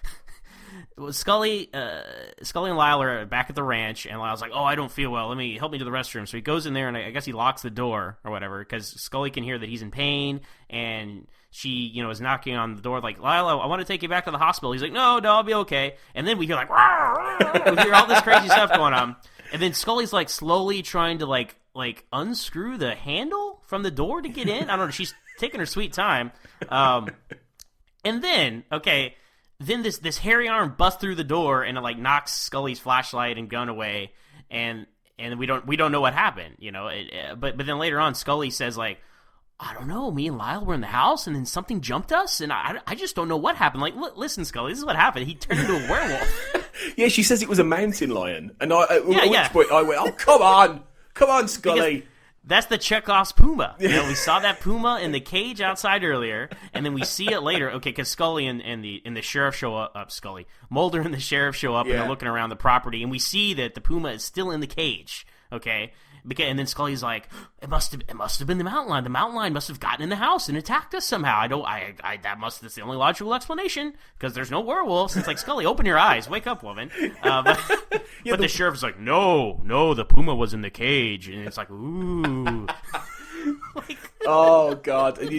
Scully and Lyle are back at the ranch, and Lyle's like, I don't feel well. Help me to the restroom. So he goes in there, and I guess he locks the door or whatever, because Scully can hear that he's in pain, and she, is knocking on the door like, Lyle, I want to take you back to the hospital. He's like, no, I'll be okay. And then we hear like, we hear all this crazy stuff going on. And then Scully's like slowly trying to like unscrew the handle from the door to get in. I don't know. She's taking her sweet time. And then, then this hairy arm busts through the door and it like knocks Scully's flashlight and gun away. And we don't know what happened, But then later on, Scully says like, I don't know, me and Lyle were in the house, and then something jumped us, and I just don't know what happened. Like, listen, Scully, this is what happened. He turned into a werewolf. Yeah, she says it was a mountain lion. And at which point I went, come on, Scully. Because that's the Chekhov's puma. We saw that puma in the cage outside earlier, and then we see it later. Okay, because Scully and the sheriff show up. Scully, Mulder and the sheriff show up, and they're looking around the property, and we see that the puma is still in the cage. Okay. And then Scully's like, it must have been the mountain lion. The mountain lion must have gotten in the house and attacked us somehow. That's the only logical explanation because there's no werewolves. It's like, Scully, open your eyes, wake up, woman. But the sheriff's like, no, the puma was in the cage, and it's like, ooh. Oh God! And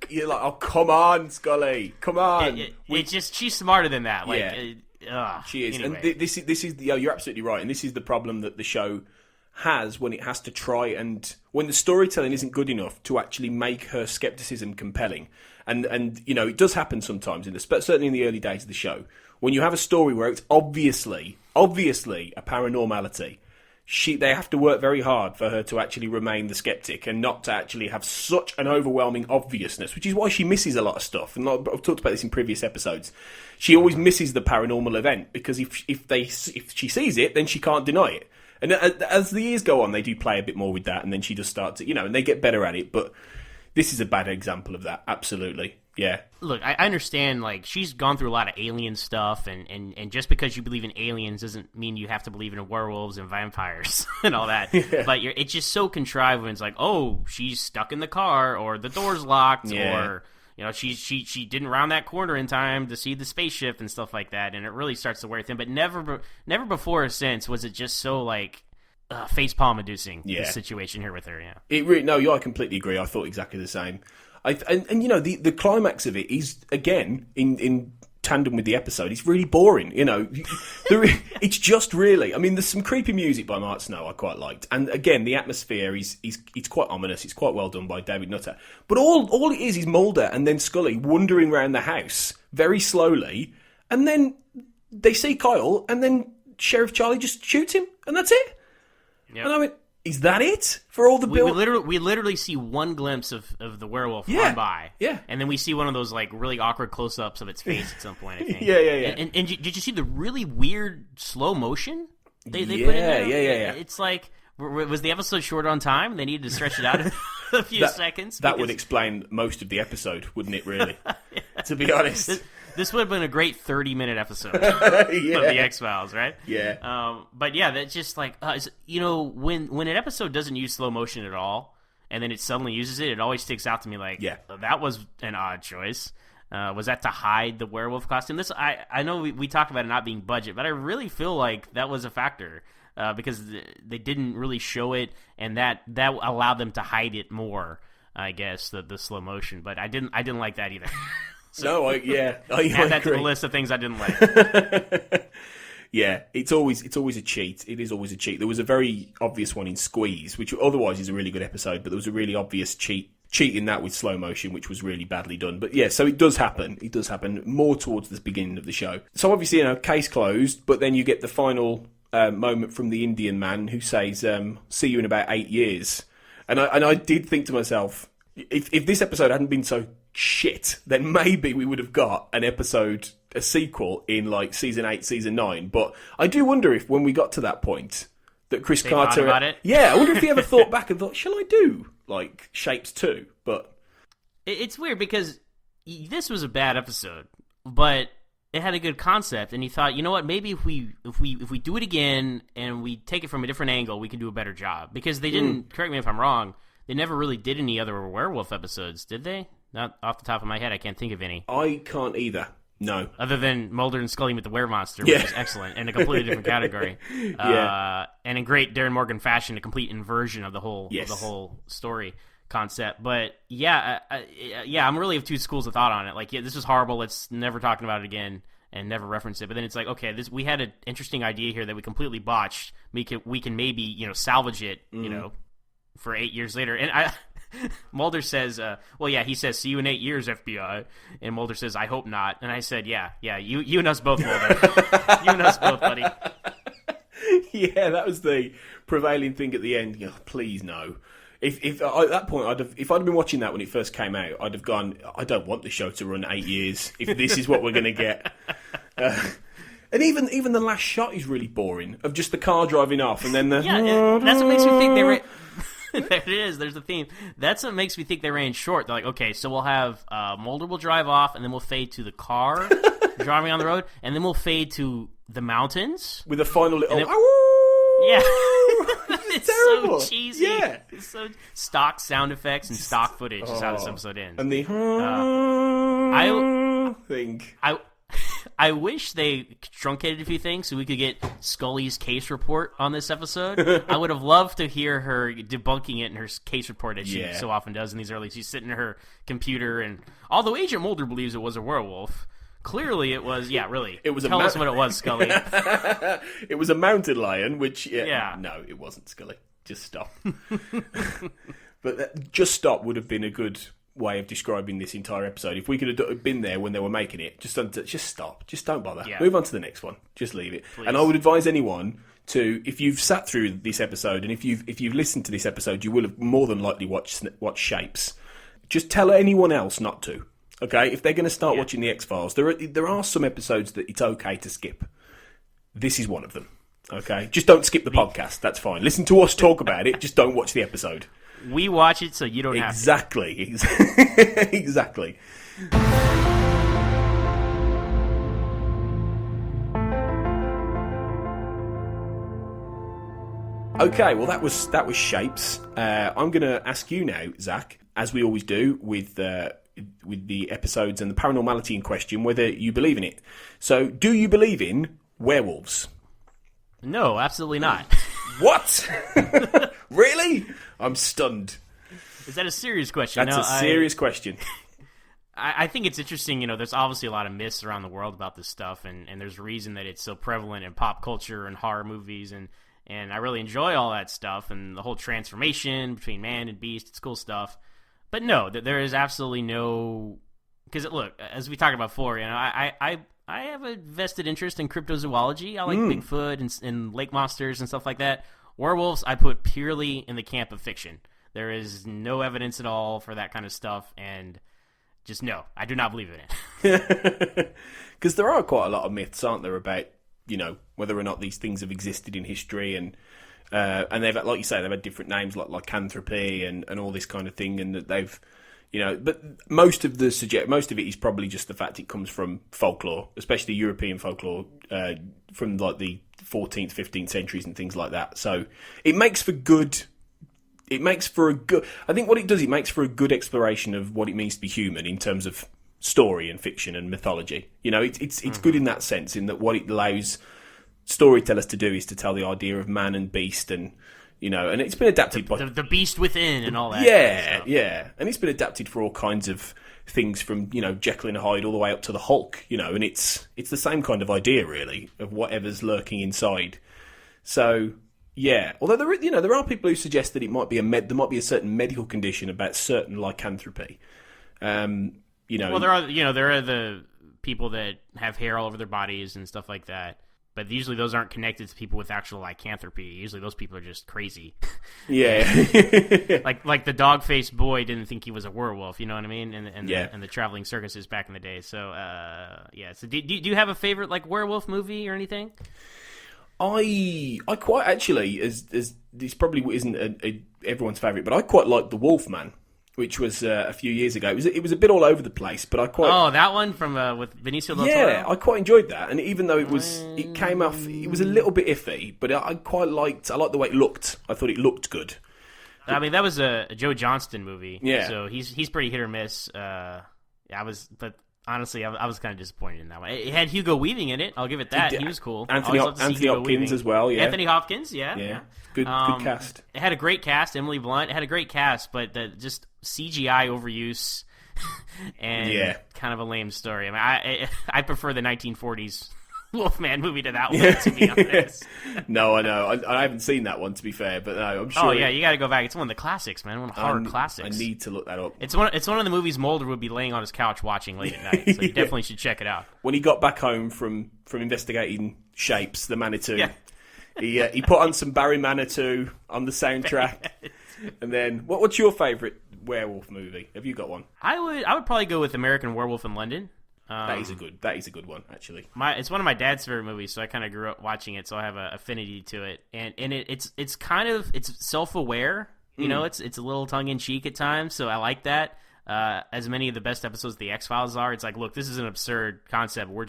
you're like, oh, come on, Scully, come on. She's smarter than that. Like, she is. Anyway. And this is you're absolutely right. And this is the problem that the show has when it has to try and when the storytelling isn't good enough to actually make her skepticism compelling. And it does happen sometimes certainly in the early days of the show when you have a story where it's obviously a paranormality. They have to work very hard for her to actually remain the skeptic and not to actually have such an overwhelming obviousness, which is why she misses a lot of stuff. And I've talked about this in previous episodes. She always misses the paranormal event because if she sees it, then she can't deny it. And as the years go on, they do play a bit more with that, and then she just starts to, and they get better at it. But this is a bad example of that, absolutely. Yeah. Look, I understand, like, she's gone through a lot of alien stuff, and just because you believe in aliens doesn't mean you have to believe in werewolves and vampires and all that. Yeah. But it's just so contrived when it's like, she's stuck in the car, or the door's locked, or... she didn't round that corner in time to see the spaceship and stuff like that, and it really starts to wear thin. But never before or since was it just so like facepalm inducing. The situation here with her. Yeah, it really I completely agree. I thought exactly the same. The climax of it is again in tandem with the episode. It's really boring. It's just really. I mean, there's some creepy music by Mark Snow I quite liked, and again, the atmosphere is quite ominous. It's quite well done by David Nutter. But all it is Mulder and then Scully wandering around the house very slowly, and then they see Kyle, and then Sheriff Charlie just shoots him, and that's it. Yep. And I went, is that it for all the build? We literally see one glimpse of the werewolf run by. Yeah. And then we see one of those like really awkward close-ups of its face at some point, I think. Yeah. And did you see the really weird slow motion they put in there? Yeah. It's like, was the episode short on time? They needed to stretch it out a few seconds? That would explain most of the episode, wouldn't it, really? To be honest. This would have been a great 30-minute episode of the X-Files, right? Yeah. But yeah, that's just like, when an episode doesn't use slow motion at all, and then it suddenly uses it, it always sticks out to me like, that was an odd choice. Was that to hide the werewolf costume? I know we talked about it not being budget, but I really feel like that was a factor because they didn't really show it, and that allowed them to hide it more, I guess, the slow motion. But I didn't like that either. So, add that to the list of things I didn't like. Yeah, it's always a cheat. It is always a cheat. There was a very obvious one in Squeeze, which otherwise is a really good episode, but there was a really obvious cheat in that with slow motion, which was really badly done. But yeah, so it does happen. It does happen more towards the beginning of the show. So obviously, case closed, but then you get the final moment from the Indian man who says, see you in about 8 years. And I did think to myself, if this episode hadn't been so shit, then maybe we would have got an episode a sequel in like season 8, season 9. But I do wonder if when we got to that point that Chris Carter, thought about it? yeah, I wonder if he ever thought back and thought, shall I do like Shapes 2? But It's weird because this was a bad episode, but it had a good concept, and he thought, you know what? Maybe if we do it again and we take it from a different angle, we can do a better job. Because they didn't. Correct me if I'm wrong. They never really did any other werewolf episodes, did they? Not off the top of my head, I can't think of any. I can't either. No. Other than Mulder and Scully with the Weremonster, Yeah. which is excellent, in a completely different category. And in great Darren Morgan fashion, a complete inversion of the whole story concept. But yeah, I'm really of two schools of thought on it. Like, yeah, this was horrible. Let's never talk about it again and never reference it. But then it's like, okay, we had an interesting idea here that we completely botched. We can maybe salvage it, for 8 years later. And Mulder says, he says, see you in 8 years, FBI. And Mulder says, I hope not. And I said, yeah, you and us both, Mulder. You and us both, buddy. Yeah, that was the prevailing thing at the end. Please no. If at that point, if I'd been watching that when it first came out, I'd have gone, I don't want the show to run 8 years if this is what we're going to get. And even the last shot is really boring, of just the car driving off and then the... Yeah, that's what makes me think they ran... There it is, there's the theme. That's what makes me think they ran short. They're like, okay, so we'll have Mulder will drive off, and then we'll fade to the car driving on the road, and then we'll fade to the mountains. With a final little... Yeah. It's so cheesy. Yeah. It's so stock sound effects and stock footage is how this episode ends. And the... thing. I wish they truncated a few things so we could get Scully's case report on this episode. I would have loved to hear her debunking it in her case report, as she so often does in these early. She's sitting at her computer, and although Agent Mulder believes it was a werewolf, clearly it was. Yeah, really. It was. Tell us what it was, Scully. It was a mountain lion, which yeah. No, it wasn't, Scully. Just stop. But just stop would have been a good way of describing this entire episode. If we could have been there when they were making it, just stop. Just don't bother. Yeah. Move on to the next one. Just leave it. Please. And I would advise anyone to, if you've sat through this episode and if you've listened to this episode, you will have more than likely watched Shapes. Just tell anyone else not to. Okay, if they're going to start watching the X-Files, there are some episodes that it's okay to skip. This is one of them. Okay, just don't skip the podcast. That's fine. Listen to us talk about it. Just don't watch the episode. We watch it so you don't have to. Exactly. Exactly. Okay, well that was Shapes. I'm going to ask you now, Zach, as we always do with the episodes and the paranormality in question, whether you believe in it. So, do you believe in werewolves? No, absolutely not. What? Really? I'm stunned. Is that a serious question? That's a serious question. I think it's interesting, there's obviously a lot of myths around the world about this stuff, and there's a reason that it's so prevalent in pop culture and horror movies, and I really enjoy all that stuff, and the whole transformation between man and beast, it's cool stuff. But no, there is absolutely no... Because, look, as we talked about before, I have a vested interest in cryptozoology. I like Bigfoot and lake monsters and stuff like that. Werewolves, I put purely in the camp of fiction. There is no evidence at all for that kind of stuff, and just no, I do not believe in it. Because there are quite a lot of myths, aren't there, about whether or not these things have existed in history, and they've, like you say, they've had different names like lycanthropy and all this kind of thing, and that they've. But most of it is probably just the fact it comes from folklore, especially European folklore, from like the 14th, 15th centuries and things like that. So it makes for a good. I think what it does, it makes for a good exploration of what it means to be human in terms of story and fiction and mythology. It's good in that sense, in that what it allows storytellers to do is to tell the idea of man and beast and. And it's been adapted by... The beast within and all that. Yeah, kind of yeah. And it's been adapted for all kinds of things from, Jekyll and Hyde all the way up to the Hulk, and it's the same kind of idea, really, of whatever's lurking inside. So, yeah. Although, there are people who suggest that it might be there might be a certain medical condition about certain lycanthropy. Well, there are the people that have hair all over their bodies and stuff like that. But usually those aren't connected to people with actual lycanthropy. Usually those people are just crazy. Yeah. like the dog-faced boy didn't think he was a werewolf, you know what I mean? And Yeah. the traveling circuses back in the day. So, yeah. So do you have a favorite, like, werewolf movie or anything? I quite actually, as this probably isn't everyone's favourite, but I quite liked The Wolfman, which was a few years ago. It was a bit all over the place, but I quite... Oh, that one from with Benicio del Toro? Yeah, I quite enjoyed that, and even though it came off, it was a little bit iffy, but I liked the way it looked. I thought it looked good. I mean, that was a Joe Johnston movie. Yeah. So he's pretty hit or miss. But honestly, I was kind of disappointed in that one. It had Hugo Weaving in it. I'll give it that. He was cool. Anthony Always love to see Hugo Hopkins Weaving. as well, yeah. Anthony Hopkins, yeah. Yeah. Good cast. It had a great cast. Emily Blunt. It had a great cast, but just CGI overuse and kind of a lame story. I mean, I prefer the 1940s Wolfman movie to that one, to be honest. No, I know. I haven't seen that one, to be fair, but no, I'm sure. Oh, yeah, you got to go back. It's one of the classics, man. One of the horror classics. I need to look that up. It's one of the movies Mulder would be laying on his couch watching late at night, so you definitely should check it out. When he got back home from investigating Shapes, the Manitou, he put on some Barry Manitou on the soundtrack. And then, what's your favourite werewolf movie? Have you got one? I would probably go with American Werewolf in London. That is a good one, actually. It's one of my dad's favorite movies, so I kind of grew up watching it, so I have an affinity to it. And it's kind of self-aware, you know. It's a little tongue in cheek at times, so I like that. As many of the best episodes of the X-Files are, it's like, look, this is an absurd concept. We're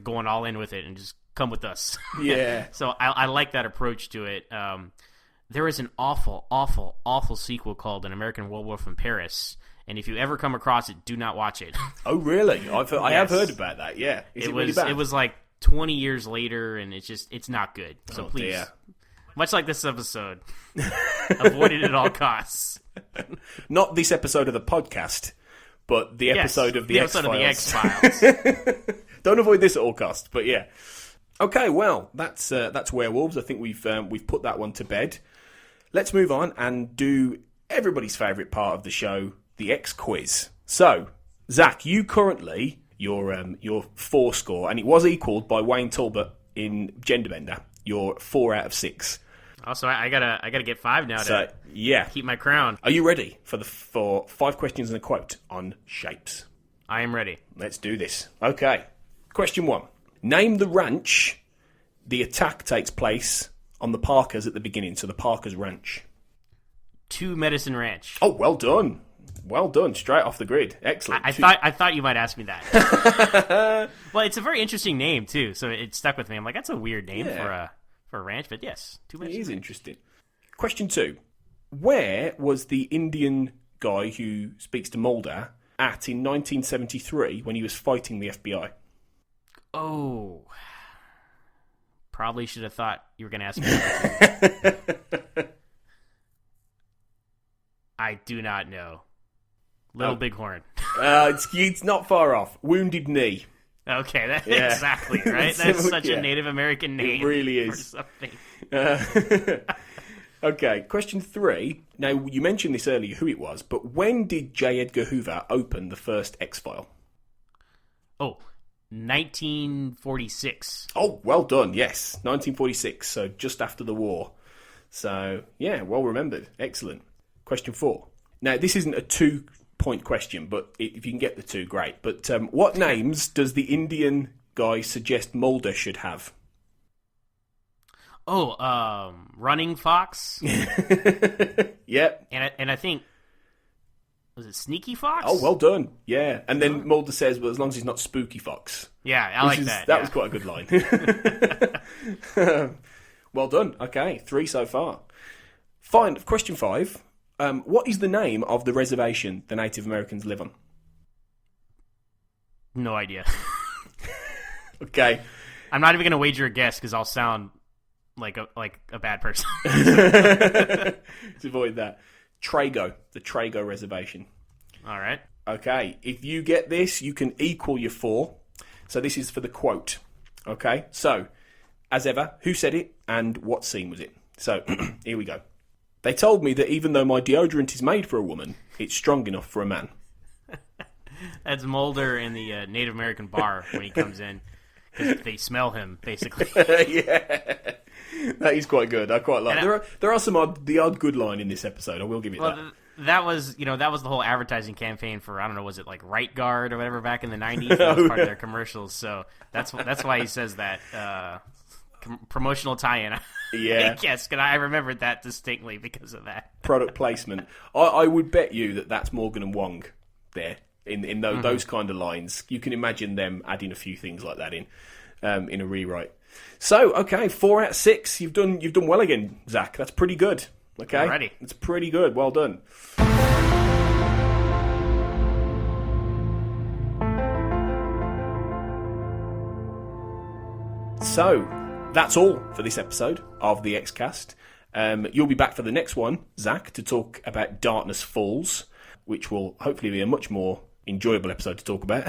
going all in with it, and just come with us. Yeah. So I like that approach to it. There is an awful, awful, awful sequel called An American Werewolf in Paris. And if you ever come across it, do not watch it. Oh, really? I have heard about that, yeah. Is it really bad? It was like 20 years later, and it's not good. So please, dear. Much like this episode, avoid it at all costs. Not this episode of the podcast, but the episode of the X-Files. Don't avoid this at all costs, but yeah. Okay, well, that's werewolves. I think we've put that one to bed. Let's move on and do everybody's favourite part of the show, the X quiz. So, Zach, you currently your 4 score, and it was equalled by Wayne Talbot in Genderbender. You're 4 out of 6. Also, I gotta get 5 now to keep my crown. Are you ready for 5 questions and a quote on Shapes? I am ready. Let's do this. Okay. Question 1. Name the ranch the attack takes place on the Parkers at the beginning. So the Parkers Ranch. 2 Medicine Ranch. Oh, well done. Well done. Straight off the grid. Excellent. I thought you might ask me that. Well, it's a very interesting name too, so it stuck with me. I'm like, that's a weird name for a ranch, but yes, 2 Medicine It is Ranch. interesting. Question 2. Where was the Indian guy who speaks to Mulder at in 1973 when he was fighting the FBI? Oh. Probably should have thought you were going to ask me that. I do not know. Little Bighorn. It's not far off. Wounded Knee. Okay, exactly, right? That's such a Native American name. It really is. For something. Okay, question 3. Now, you mentioned this earlier, who it was, but when did J. Edgar Hoover open the first X-File? Oh, 1946. Oh, well done, yes. 1946, so just after the war. So, yeah, well remembered. Excellent. Question 4. Now, this isn't a 2-point question, but if you can get the 2, great. But what names does the Indian guy suggest Mulder should have? Oh, Running Fox. Yep. And I think, was it Sneaky Fox? Oh, well done. Yeah. And then Mulder says, well, as long as he's not Spooky Fox. Yeah, I like that. That was quite a good line. Well done. Okay, 3 so far. Fine. Question 5. What is the name of the reservation the Native Americans live on? No idea. Okay. I'm not even going to wager a guess because I'll sound like a bad person. Let's avoid that. Trago, the Trago reservation. All right. Okay, if you get this, you can equal your 4. So this is for the quote. Okay, so, as ever, who said it and what scene was it? So, here we go. They told me that even though my deodorant is made for a woman, it's strong enough for a man. That's Mulder in the Native American bar when he comes in. 'cause they smell him, basically. Yeah. That is quite good. I quite like. There are some odd good line in this episode. I will give you that. That was the whole advertising campaign for, I don't know, was it like Right Guard or whatever back in the 90s? That was part of their commercials. So that's why he says that promotional tie-in. Yeah. Yes, and I remembered that distinctly because of that. Product placement. I would bet you that's Morgan and Wong there in those kind of lines. You can imagine them adding a few things like that in a rewrite. So, okay, 4 out of 6. You've done well again, Zach. That's pretty good. Okay, Alrighty. It's pretty good. Well done. So, that's all for this episode of the Xcast. You'll be back for the next one, Zach, to talk about Darkness Falls, which will hopefully be a much more enjoyable episode to talk about.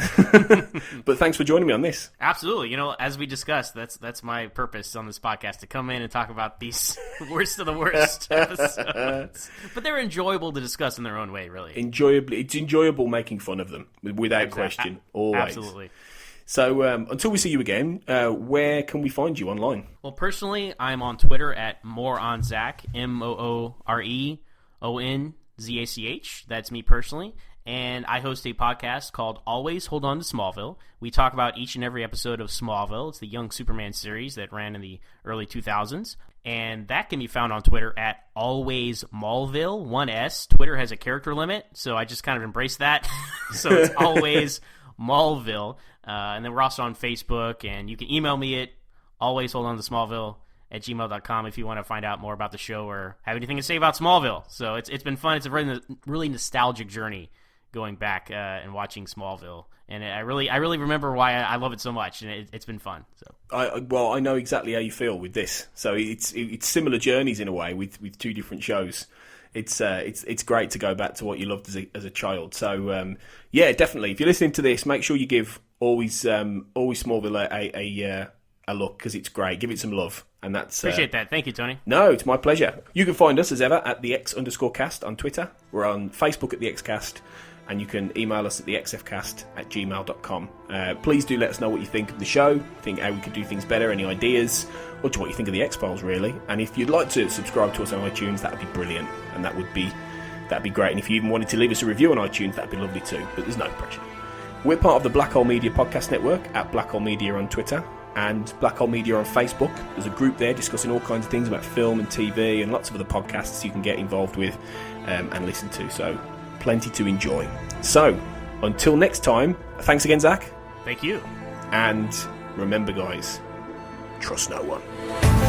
But thanks for joining me on this. Absolutely. As we discussed, that's my purpose on this podcast, to come in and talk about these worst of the worst episodes. But they're enjoyable to discuss in their own way, really. It's enjoyable making fun of them, without question. Always. Absolutely. So until we see you again, where can we find you online? Well, personally, I'm on Twitter at MooreOnZach, MooreOnZach. That's me personally. And I host a podcast called Always Hold On to Smallville. We talk about each and every episode of Smallville. It's the Young Superman series that ran in the early 2000s. And that can be found on Twitter at AlwaysMallville, 1S. Twitter has a character limit, so I just kind of embraced that. So it's Always Mallville. And then we're also on Facebook, and you can email me at alwaysholdonto@gmail.com if you want to find out more about the show or have anything to say about Smallville. So it's been fun. It's a really nostalgic journey going back and watching Smallville, and I really remember why I love it so much, and it's been fun. So I know exactly how you feel with this. So it's similar journeys in a way with two different shows. It's great to go back to what you loved as a child. So yeah, definitely. If you're listening to this, make sure you give Always Smallville a look, because it's great. Give it some love, and that's appreciate that. Thank you, Tony. No, it's my pleasure. You can find us as ever at the X_cast on Twitter. We're on Facebook at the Xcast, and you can email us at the xfcast@gmail.com. Please do let us know what you think of the show, think how we could do things better, any ideas, or just what you think of the X-Files, really. And if you'd like to subscribe to us on iTunes, that would be brilliant, and that'd be great. And if you even wanted to leave us a review on iTunes, that'd be lovely too, but there's no pressure. We're part of the Black Hole Media Podcast Network at Black Hole Media on Twitter and Black Hole Media on Facebook. There's a group there discussing all kinds of things about film and TV and lots of other podcasts you can get involved with and listen to. So plenty to enjoy. So until next time, thanks again, Zach. Thank you. And remember, guys, trust no one.